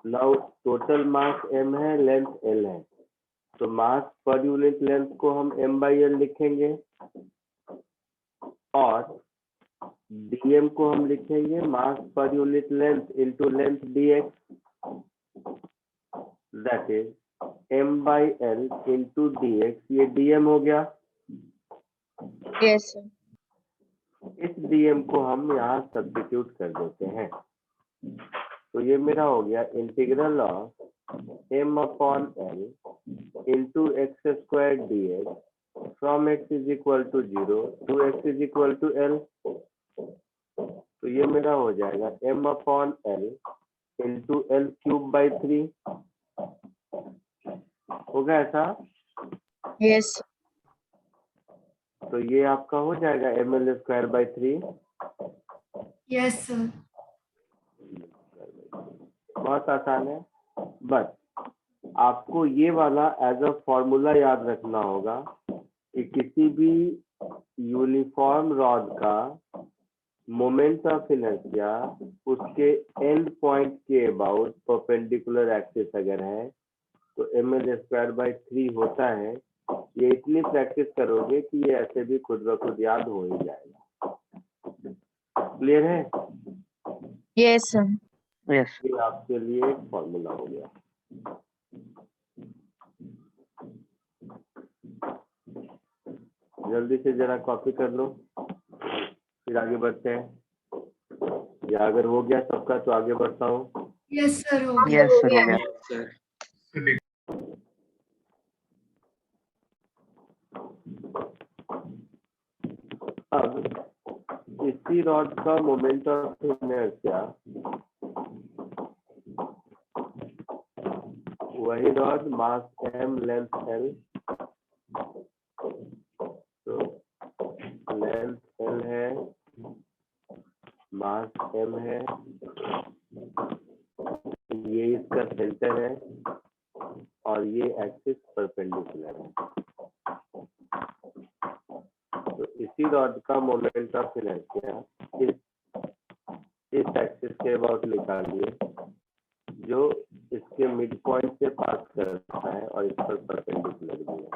S1: नाउ टोटल मास m है, लेंथ L है, तो मास पर यूनिट लेंथ को हम m by L लिखेंगे और dm को हम लिखेंगे मास पर unit length into length dx, that is m by L into dx। ये dm हो गया।
S3: Yes, sir.
S1: इस dm को हम यहाँ सब्स्टिट्यूट कर देते हैं तो ये मेरा हो गया integral of m upon L into x square dx from x is equal to 0 to x is equal to L। तो ये मेरा हो जाएगा m upon L into L cube by 3। होगा ऐसा?
S3: Yes.
S1: तो ये आपका हो जाएगा ml square by 3।
S7: Yes, sir.
S1: बहुत आसान है। बस आपको ये वाला एज अ फॉर्मूला याद रखना होगा कि किसी भी यूनिफॉर्म रॉड का मोमेंट ऑफ इनर्शिया उसके एंड पॉइंट के अबाउट परपेंडिकुलर एक्सिस अगर है तो ml स्क्वायर बाई 3 होता है। ये इतनी प्रैक्टिस करोगे कि ये ऐसे भी खुद ब खुद याद हो ही जाएगा। क्लियर है?
S3: Yes, sir.
S6: Yes.
S1: ये आपके लिए एक फॉर्मूला हो गया। जल्दी से जरा कॉपी कर लो, फिर आगे बढ़ते हैं। या अगर हो गया सबका तो आगे बढ़ता हूँ।
S7: Yes, sir. हो गया।
S6: Yes, sir. हो गया।
S1: अब इसी रॉड का मोमेंट ऑफ इनर्शिया वही रॉड मास m लेंथ L, तो लेंथ L है, मास m है, ये इसका सेंटर है और ये एक्सिस परपेंडिकुलर है। तो इसी रॉड का मोमेंट ऑफ इनर्शिया इस एक्सिस के अबाउट निकालिए जो इसके मिड पॉइंट से पास कर रहा है और इस पर परपेंडिकुलर भी है।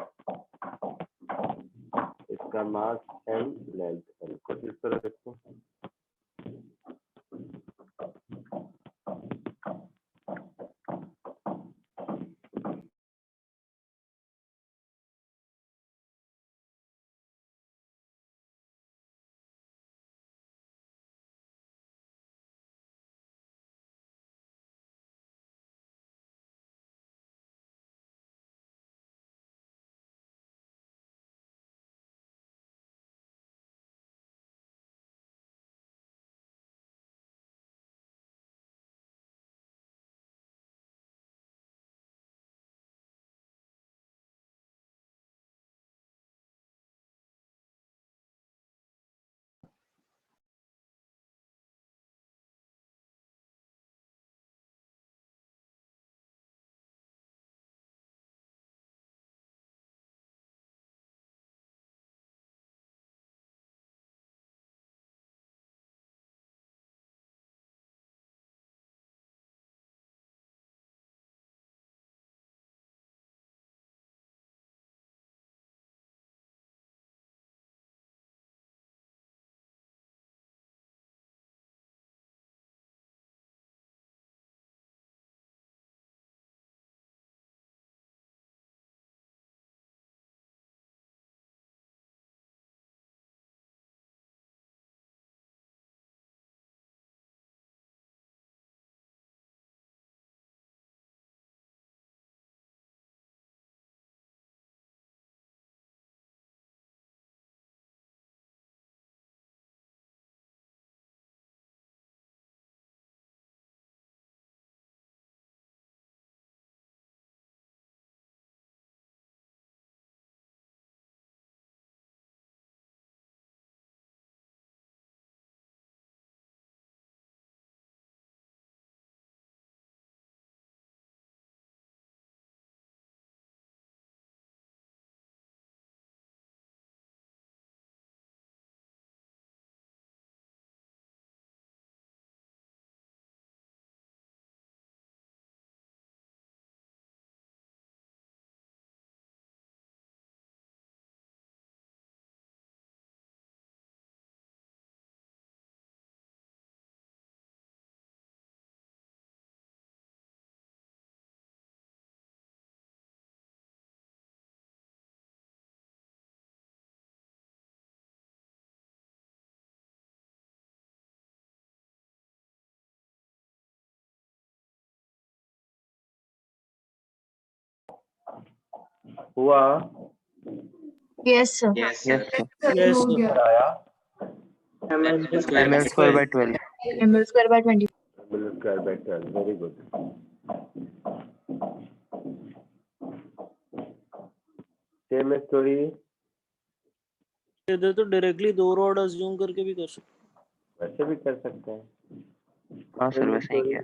S1: इसका मास m, लेंथ L। कुछ इस तरह देखो। हुआ
S3: Yes, sir.
S6: Yes, sir.
S7: Sir
S5: Yes,
S7: हो
S5: sir.
S7: गया
S1: आया
S6: ml square by 12.
S3: ml square by 20.
S1: ml square by 12. Very good. Same story.
S5: इधर तो डायरेक्टली 2 रॉड अज्यूम करके भी कर सकते
S1: वैसे भी कर सकते हैं।
S6: हाँ सर,
S1: Same
S6: वैसे ही
S1: story.
S6: किया।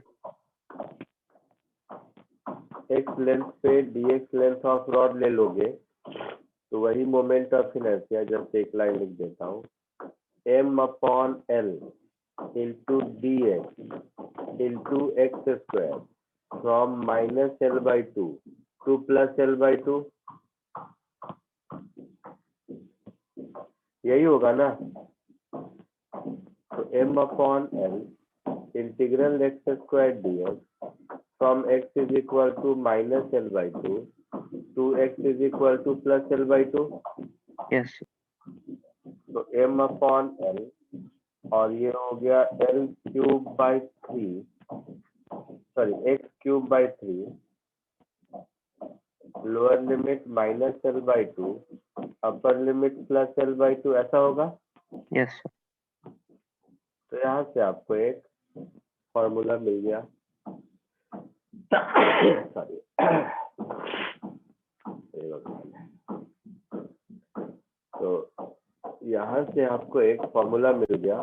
S1: x लेंथ पे dx लेंथ ऑफ रॉड ले लोगे तो वही मोमेंट ऑफ इनर्शिया, जब एक लाइन लिख देता हूँ, m/l into dx into x square from -l/2 to +l/2, यही होगा ना। तो m/l integral x square dx from x is equal to -l/2 to x is equal to +l/2,
S6: Yes, sir.
S1: तो m/l और ये हो गया l³/3, sorry x³/3, lower limit -l/2, upper limit +l/2, ऐसा होगा।
S6: Yes, sir.
S1: तो यहाँ से आपको एक फॉर्मूला मिल गया। सॉरी, तो यहाँ से आपको एक फॉर्मूला मिल गया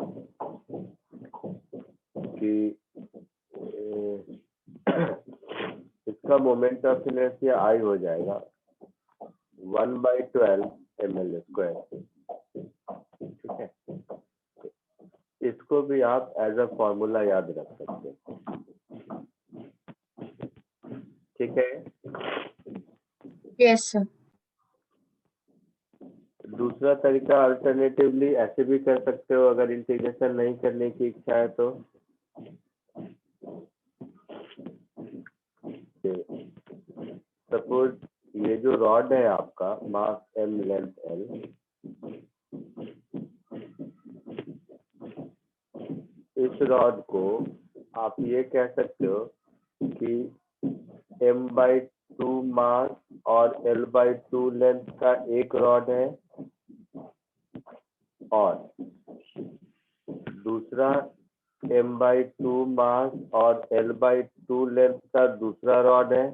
S1: कि इसका मोमेंट ऑफ इनर्शिया I हो जाएगा 1/12 ml स्क्वायर। ठीक है, इसको भी आप एज अ फॉर्मूला याद रख सकते हैं। ठीक है,
S3: Yes, sir.
S1: दूसरा तरीका अल्टरनेटिवली ऐसे भी कर सकते हो, अगर इंटीग्रेशन नहीं करने की इच्छा है तो। सपोज ये जो रॉड है आपका, मास m लेंथ l, इस रॉड को आप ये कह सकते हो कि m/2 मास और l/2 लेंथ का एक रॉड है, और दूसरा m/2 मास और l/2 लेंथ का दूसरा रॉड है,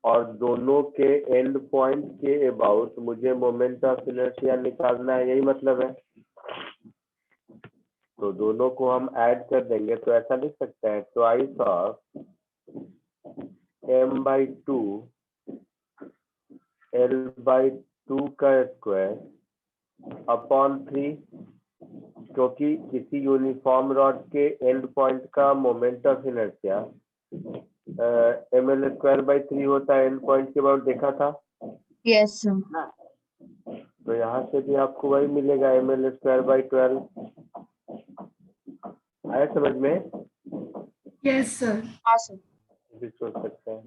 S1: और दोनों के एंड पॉइंट के अबाउट मुझे मोमेंट ऑफ इनर्शिया निकालना है, यही मतलब है। तो दोनों को हम ऐड कर देंगे तो ऐसा लिख सकते हैं, ट्वाइस ऑफ m/2 l/2 का स्क्वायर अपॉन 3, क्योंकि किसी यूनिफॉर्म रॉड के एंड पॉइंट का मोमेंट ऑफ इनर्शिया ml²/3 होता है, एंड पॉइंट के बाद देखा था।
S3: Yes, sir.
S1: तो यहाँ से भी आपको वही मिलेगा, ml²/12। आया समझ में?
S7: यस सर
S3: हाँ, sir.
S1: भी सोच सकते हैं।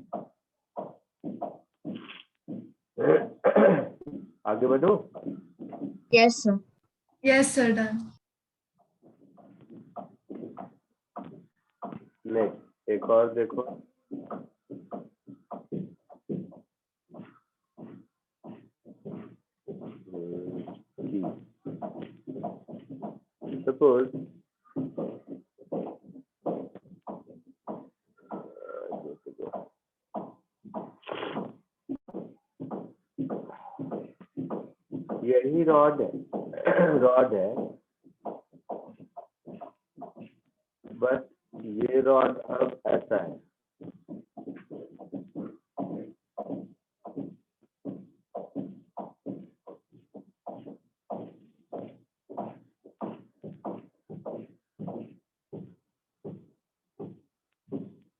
S1: आगे बढ़ो।
S3: Yes, sir.
S7: Yes sir done
S1: next एक और देखो। सपोज यही रॉड है बस ये रॉड अब ऐसा है।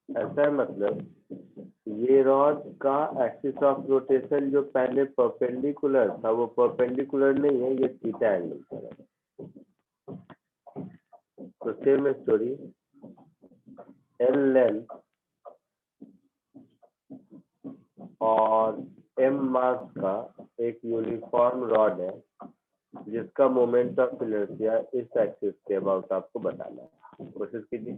S1: ऐसा है मतलब ये रॉड का एक्सिस ऑफ रोटेशन जो पहले परपेंडिकुलर था वो परपेंडिकुलर नहीं है, ये थीटा एंगल पर है। तो सेम स्टोरी, एल लेंथ और m मास का एक यूनिफॉर्म रॉड है जिसका मोमेंट ऑफ इनर्शिया इस एक्सिस के अबाउट आपको बताना है। कोशिश कीजिए।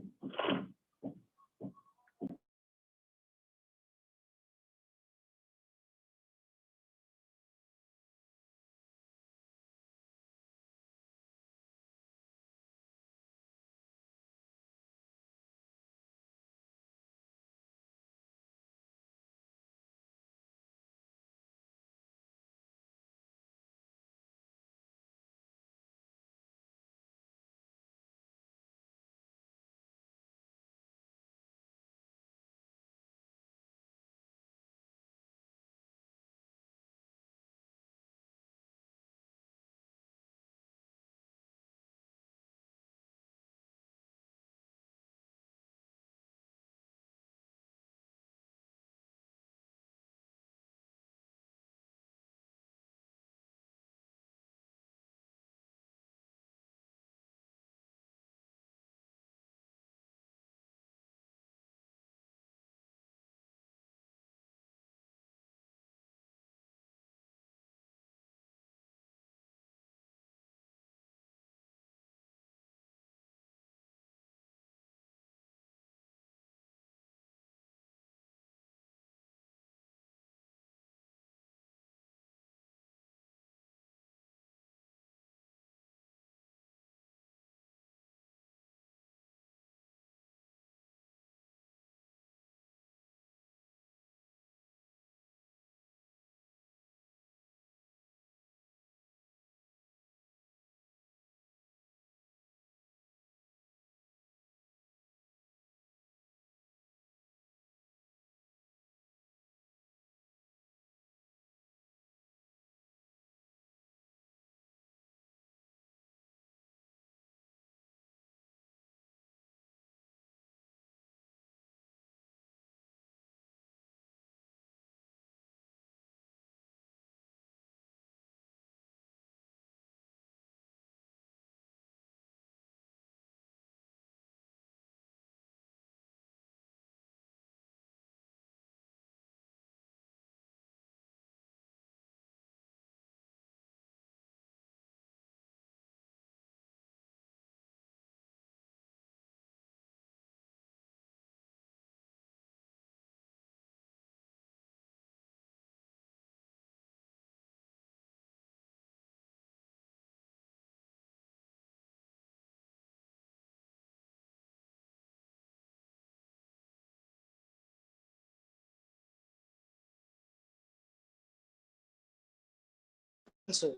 S5: sir.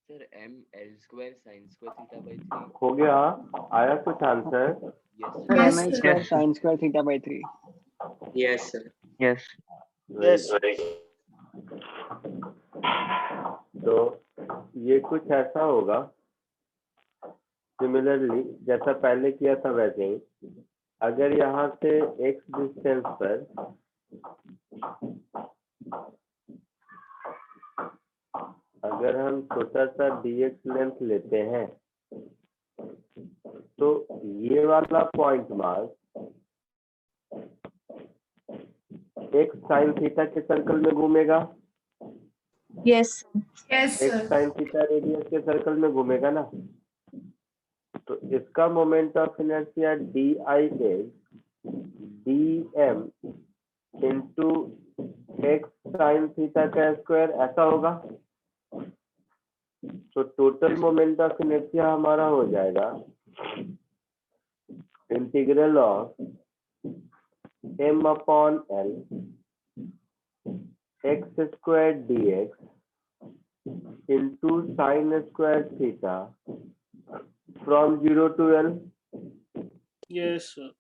S8: Sir, m L square sin square theta by 3.
S1: हो गया, आया कुछ answer?
S8: Yes,
S2: Sir,
S8: sir.
S7: Yes,
S2: ml
S7: sir.
S2: square
S6: Yes, sir.
S2: sin square theta by 3.
S9: Yes, sir.
S6: Yes.
S5: Yes.
S1: तो ये कुछ ऐसा होगा, सिमिलरली जैसा पहले किया था वैसे ही, अगर यहाँ से x डिस्टेंस पर अगर हम छोटा सा dx लेंथ लेते हैं तो ये वाला point mark x sine theta के सर्कल में घूमेगा,
S3: Yes.
S7: Yes,
S1: x
S7: sir.
S1: Sine theta radius के सर्कल में घूमेगा ना, तो इसका moment of inertia di is dm into x sine theta का स्क्वायर, ऐसा होगा। तो टोटल मोमेंट ऑफ इनर्शिया हमारा हो जाएगा integral of m upon l x square dx into sine square theta from 0 to l।
S5: Yes, sir.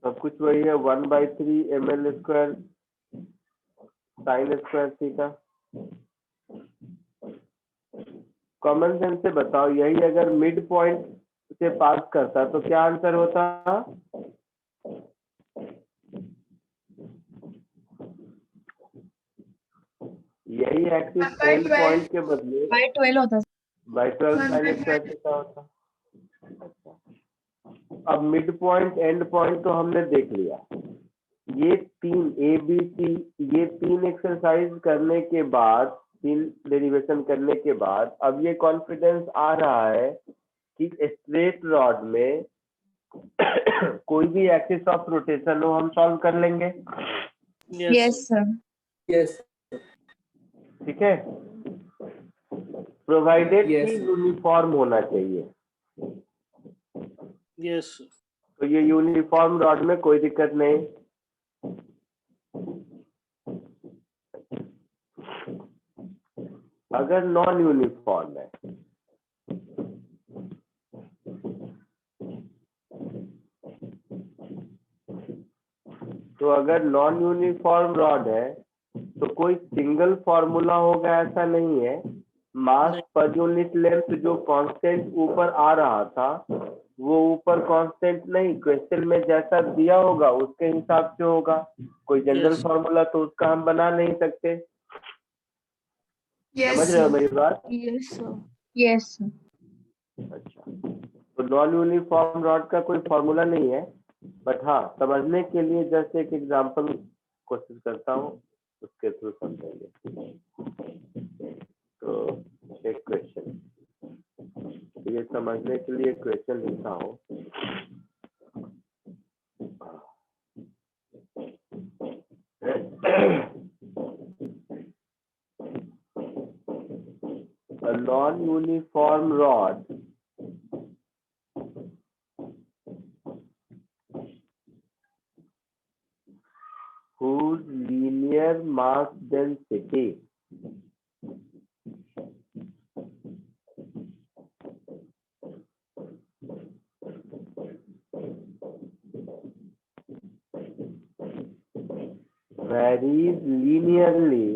S1: सब कुछ वही है, 1/3 ml square sine square theta. Common sense से बताओ, यही अगर मिड पॉइंट से पास करता तो क्या आंसर होता? यही एक्सिस
S7: By
S1: एंड
S7: 12.
S1: पॉइंट के बदले
S3: By 12 होता।
S1: By 12
S7: 1
S1: sine
S7: by
S1: square theta होता। अब मिड पॉइंट एंड पॉइंट तो हमने देख लिया। ये तीन ABC, ये तीन एक्सरसाइज करने के बाद, तीन डेरिवेशन करने के बाद अब ये कॉन्फिडेंस आ रहा है कि स्ट्रेट रॉड में कोई भी एक्सिस ऑफ रोटेशन हो हम सॉल्व कर लेंगे।
S3: Yes, sir.
S9: Yes.
S1: ठीक है, प्रोवाइडेड
S9: Yes,
S1: कि
S9: sir.
S1: यूनिफॉर्म होना चाहिए।
S5: Yes, sir.
S1: तो ये यूनिफॉर्म रॉड में कोई दिक्कत नहीं। अगर नॉन यूनिफॉर्म है तो अगर नॉन यूनिफॉर्म रॉड है तो कोई सिंगल फॉर्मूला होगा ऐसा नहीं है, मास पर यूनिट लेंथ जो कांस्टेंट ऊपर आ रहा था वो ऊपर कांस्टेंट नहीं, क्वेश्चन में जैसा दिया होगा उसके हिसाब से होगा। कोई जनरल
S5: Yes.
S1: फॉर्मूला तो उसका हम बना नहीं सकते।
S7: Yes,
S1: समझ रहे हो
S7: sir.
S1: मेरी बात?
S4: Yes, sir.
S3: Yes, sir.
S1: अच्छा, तो नॉन यूनिफॉर्म रॉड का कोई फॉर्मूला नहीं है, बट हाँ समझने के लिए जैसे एक एग्जांपल कोशिश करता हूँ उसके थ्रू समझेंगे। तो एक क्वेश्चन, ये समझने के लिए क्वेश्चन लिखता हूँ। A non-uniform rod whose linear mass density varies linearly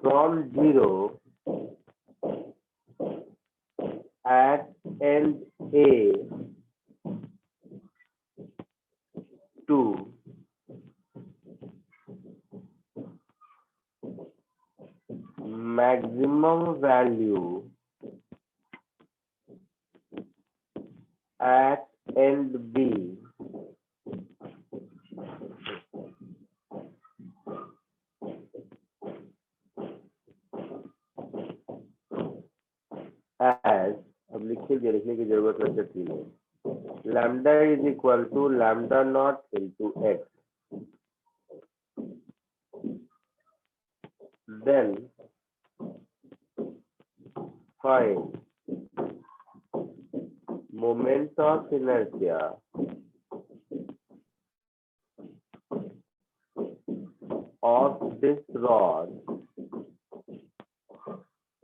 S1: from zero at end A to maximum value at end B as, अब लिखिए, लिखने की जरूरत वैसे थी नहीं, lambda is equal to lambda naught into x, then find moment of inertia of this rod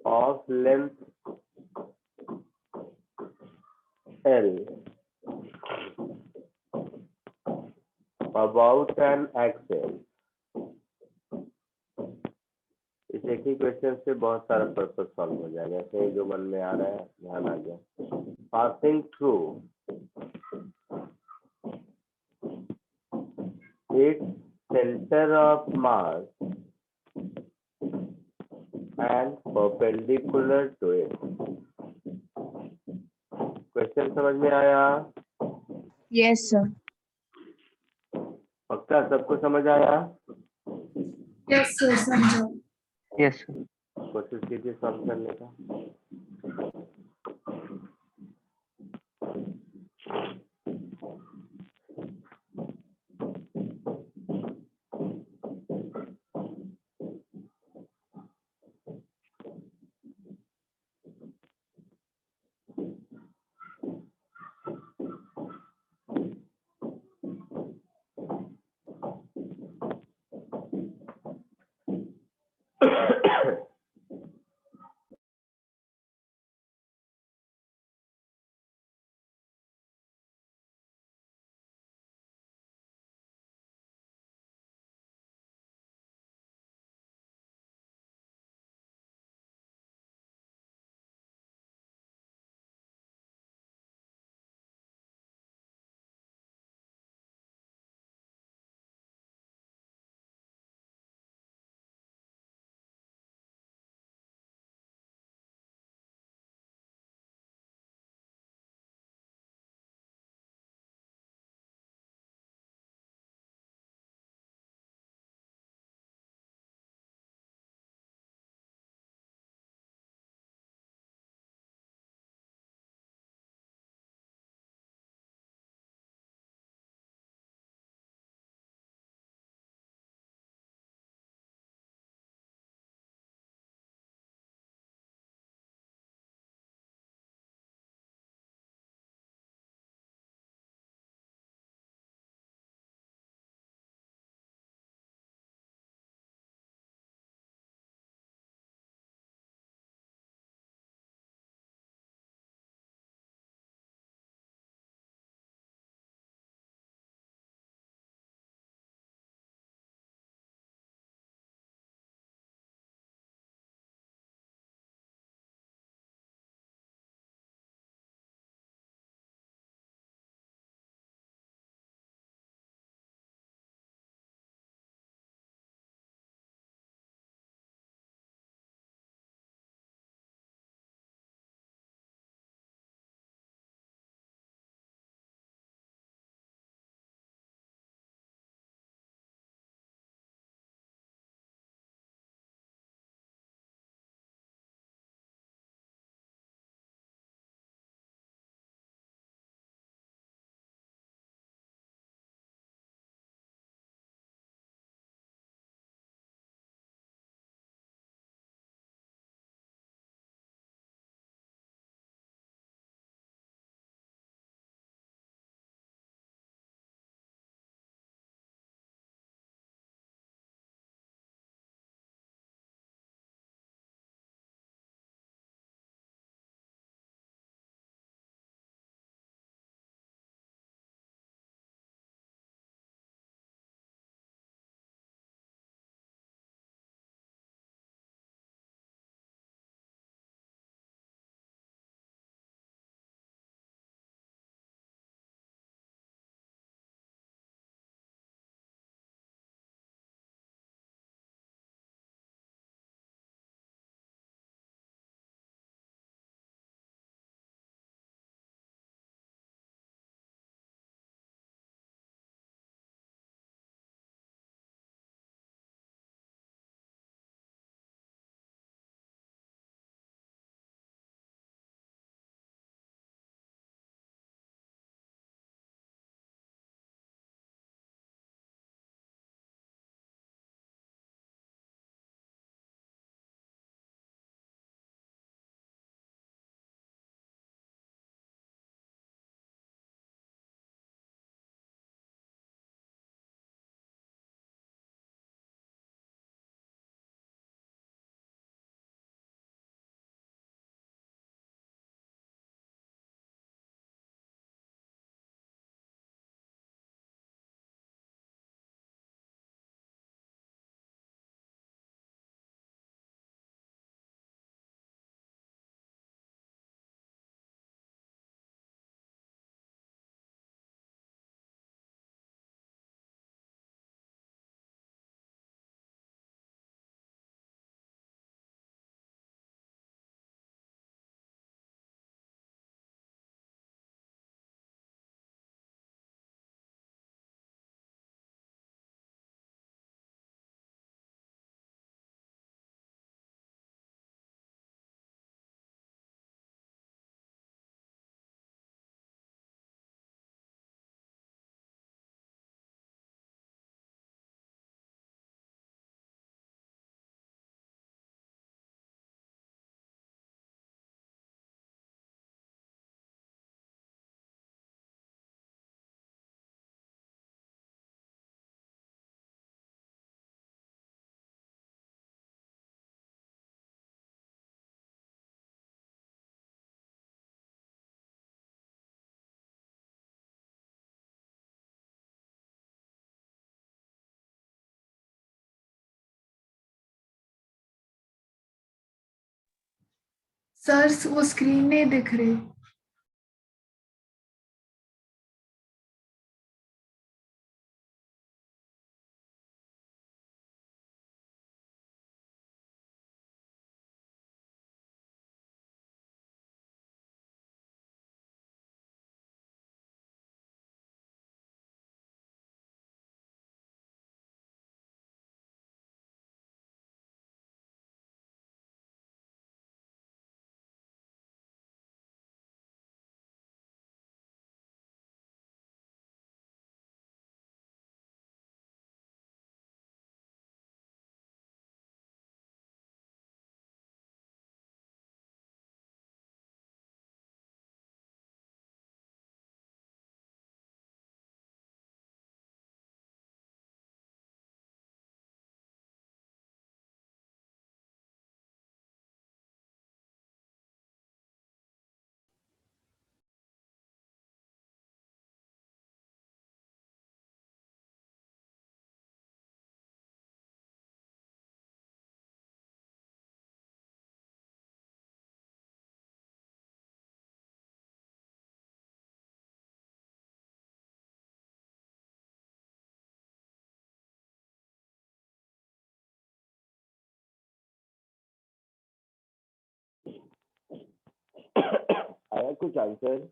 S1: of length L about an axis। इस एक ही क्वेश्चन से बहुत सारा पर्पस सॉल्व हो जाएगा, ऐसे जो मन में आ रहा है ध्यान आ गया। Passing through its center of mass and perpendicular to it। Question समझ में आया?
S3: Yes, sir.
S1: पक्का सबको समझ आया?
S7: Yes, sir. समझो।
S6: Yes, sir.
S1: कोशिश कीजिए सॉल्व करने का।
S7: सर वो स्क्रीन नहीं दिख रही।
S1: आया कुछ आंसर?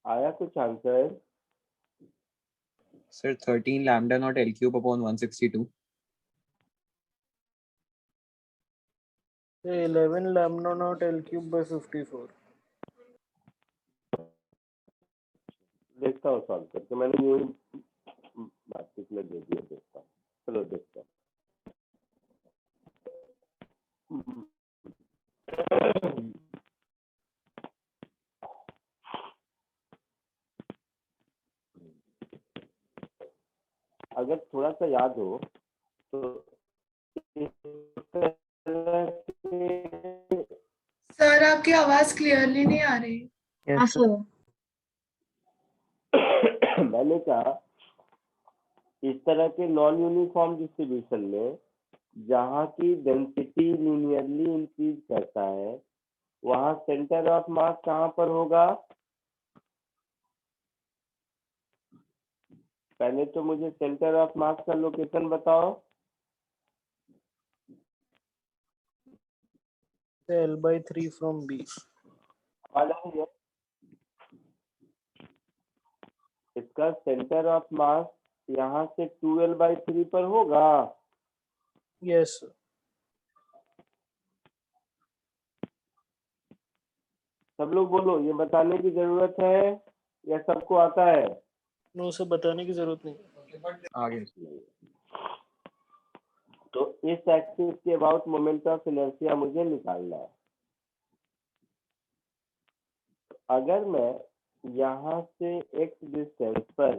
S1: आया कुछ answer?
S10: Sir, 13 lambda naught L cube upon 162.
S5: 11 lambda naught L cube by 54.
S1: देखता हूँ सॉल्व करके, मैंने यूं मैट्रिक्स में दे दिया, देखता हूँ। चलो देखता हूँ। सा याद हो तो इस तरह के
S7: सर आपकी आवाज क्लियरली नहीं आ रही।
S3: हाँ
S6: Yes, sir.
S3: सर।
S1: मैंने कहा इस तरह के नॉन यूनिफॉर्म डिस्ट्रीब्यूशन में जहाँ की डेंसिटी लीनियरली इंक्रीज करता है वहाँ सेंटर ऑफ मास कहाँ पर होगा? पहले तो मुझे सेंटर ऑफ मास का लोकेशन बताओ।
S5: L/3 from B.
S1: आवाज आ रही है? इसका सेंटर ऑफ मास यहाँ से 2L/3 पर होगा।
S5: Yes, sir.
S1: सब लोग बोलो, ये बताने की जरूरत है या सबको आता है?
S5: No, उसे बताने की जरूरत नहीं।
S10: आगे
S1: तो इस एक्सिस के अबाउट मोमेंट ऑफ इनर्शिया मुझे निकालना है। अगर मैं यहाँ से x डिस्टेंस पर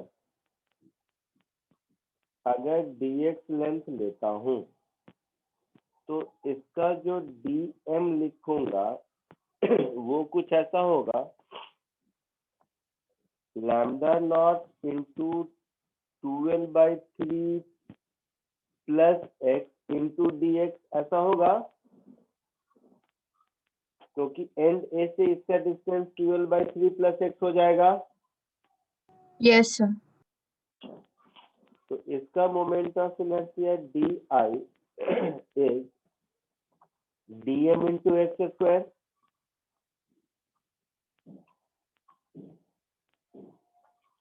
S1: अगर dx लेंथ लेता हूँ तो इसका जो dm लिखूंगा वो कुछ ऐसा होगा, lambda naught into 2L/3 plus x into dx, ऐसा होगा क्योंकि एंड ए से इसका डिस्टेंस 2L/3 प्लस x हो जाएगा।
S3: Yes sir.
S1: तो इसका moment of inertia di is dm into x square।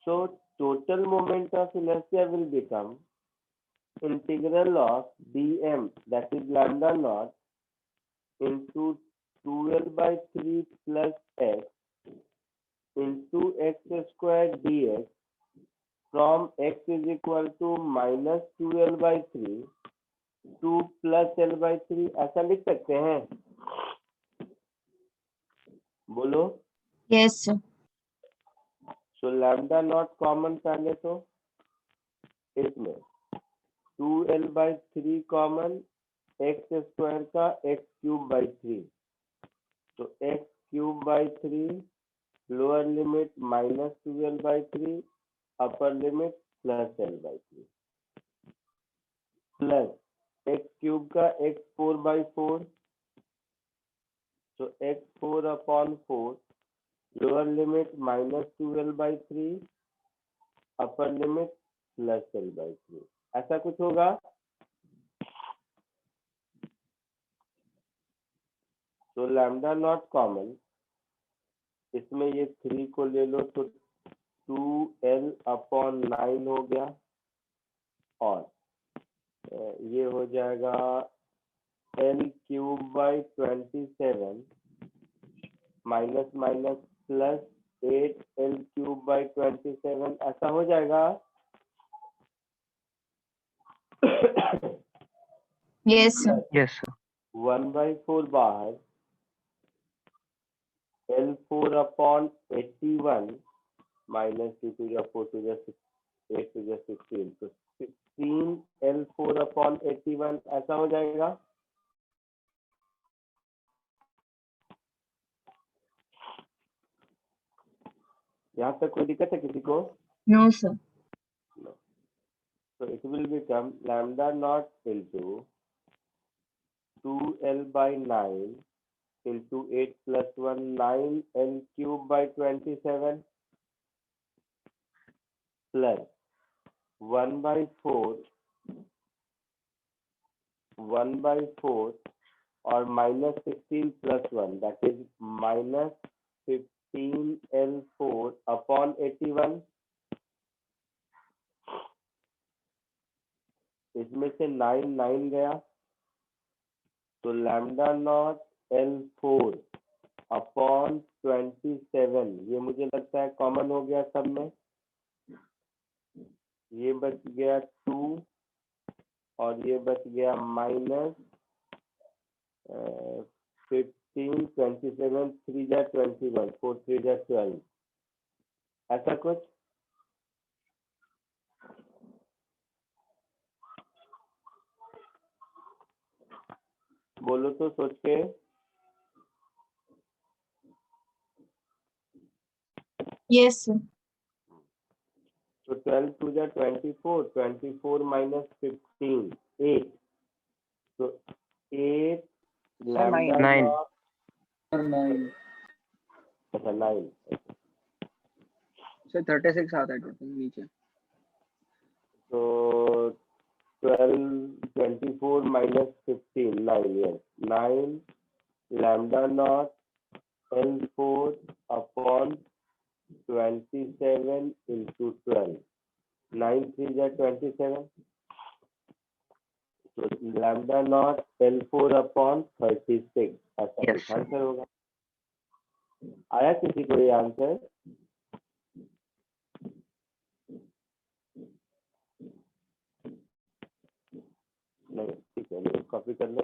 S1: So total moment of inertia will become integral of dm, that is lambda naught, into 2L/3 plus x into x square dx from x is equal to minus 2L/3 to plus L/3, ऐसा लिख सकते हैं? बोलो।
S3: Yes sir.
S1: सो lambda naught common पहले तो इसमें 2L/3 common, x square का x³/3, तो x³/3 lower limit minus 2L/3 upper limit plus L/3 plus x³ का x4/4, तो x4/4 lower limit minus 2L/3 upper limit plus L/3, ऐसा कुछ होगा। तो लैम्डा नॉट कॉमन, इसमें ये 3 को ले लो तो 2L/9 हो गया और ये हो जाएगा L³/27 minus minus plus 8L³/27, ऐसा हो जाएगा।
S3: Yes sir.
S6: Yes, sir.
S1: 1/4 बाहर, L4/81 minus 2 to the 4 to the 8 to the 16, तो 16 L4/81 ऐसा हो जाएगा। यहाँ तक कोई दिक्कत है किसी को?
S3: No sir.
S1: So it will become lambda naught into 2L/9 into 8 plus 1, 9L³/27 plus 1/4 और minus 16 plus 1, that is minus 15L4/81। इसमें से 9 गया तो लैम्डा नॉट L4/27, ये मुझे लगता है कॉमन हो गया सब में। ये बच गया 2 और ये बच गया माइनस 15, 27, 3 जा 21, 4 3 जा 12, ऐसा कुछ। बोलो तो सोच के।
S3: Yes, sir.
S1: तो 12 टू जा 24, 24 माइनस 15, 8। तो 8 लैम्डा
S6: nine.
S1: नॉट,
S9: 9.
S1: अच्छा 9।
S2: सर 36 आता है टोटल नीचे।
S1: तो 12, 24 minus 15, 9, yes. 9 lambda naught L4 upon 27 into 12. 9 3 is 27. So lambda naught L4 upon 36. ऐसा
S6: Yes,
S1: कुछ
S6: sir.
S1: आंसर होगा। आया किसी को ये आंसर? नहीं, ठीक है, कॉपी कर ले।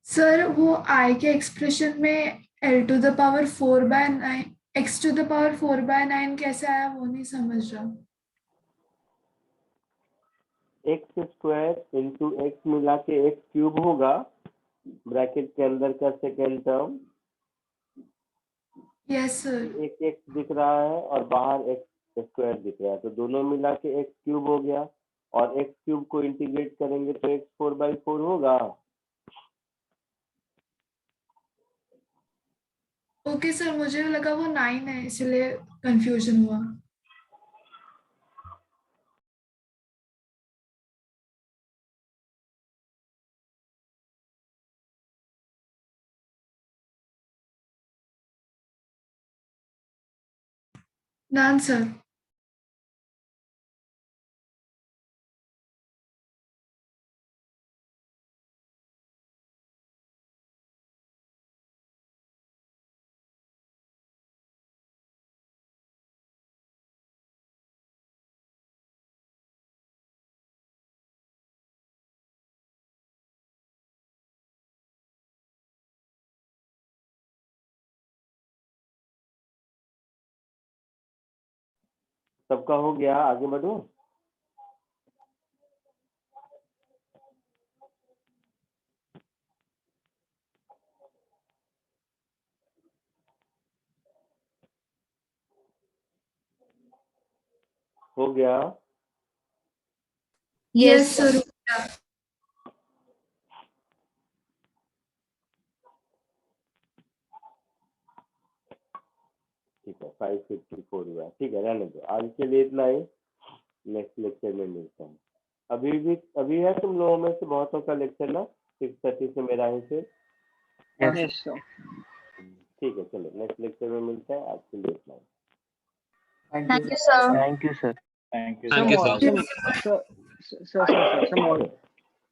S7: सर वो आई के एक्सप्रेशन में L to the power 4/9 x to the power 4/9 कैसे आया वो नहीं समझ रहा।
S1: एक्स स्क्वायर इंटू एक्स मिला के एक्स क्यूब होगा, ब्रैकेट के अंदर का सेकेंड टर्म।
S7: Yes sir.
S1: एक एक्स दिख रहा है और बाहर एक्स स्क्वायर दिख रहा है, तो दोनों मिला के एक्स क्यूब हो गया, और एक्स क्यूब को इंटीग्रेट करेंगे तो एक्स 4/4 होगा।
S7: ओके सर, मुझे लगा वो 9 है इसलिए कंफ्यूजन हुआ। Done sir.
S1: सबका हो गया, आगे बढ़ो। हो गया।
S7: Yes sir.
S1: ठीक है, 554 हुआ। ठीक है, रहने दो, आज के लिए इतना ही। नेक्स्ट लेक्चर में मिलता हूँ। अभी है तुम लोगों में से बहुतों का लेक्चर ना 6:30 से मेरा ही से।
S6: Yes.
S1: ठीक है, चलो नेक्स्ट लेक्चर में मिलते हैं। आज के लिए इतना ही।
S3: Thank you, sir.
S6: Thank you, sir.
S10: Thank you,
S2: Thank
S10: sir.
S2: you,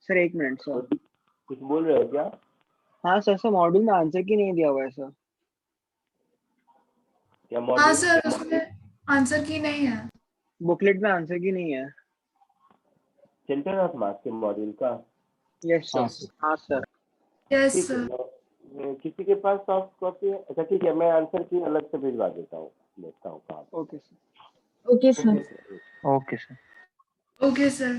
S2: sir एक मिनट सर।
S1: कुछ बोल रहे हो क्या?
S2: हाँ सर मॉड्यूल में आंसर की नहीं दिया हुआ है सर।
S1: क्या
S7: हाँ
S1: मॉड्यूल?
S7: सर, उसमें आंसर की नहीं है।
S2: बुकलेट में आंसर की नहीं है।
S1: सेंटर ऑफ मार्क्स के मॉड्यूल का?
S2: Yes sir. हाँ सर।
S7: यस
S1: ठीक
S7: सर।
S1: है, किसी के पास सॉफ्ट कॉपी है? अच्छा ठीक है, मैं आंसर की अलग से भिजवा देता हूँ, देखता हूँ कहाँ।
S2: Okay sir.
S3: Okay, sir.
S6: Okay, sir.
S7: Okay sir.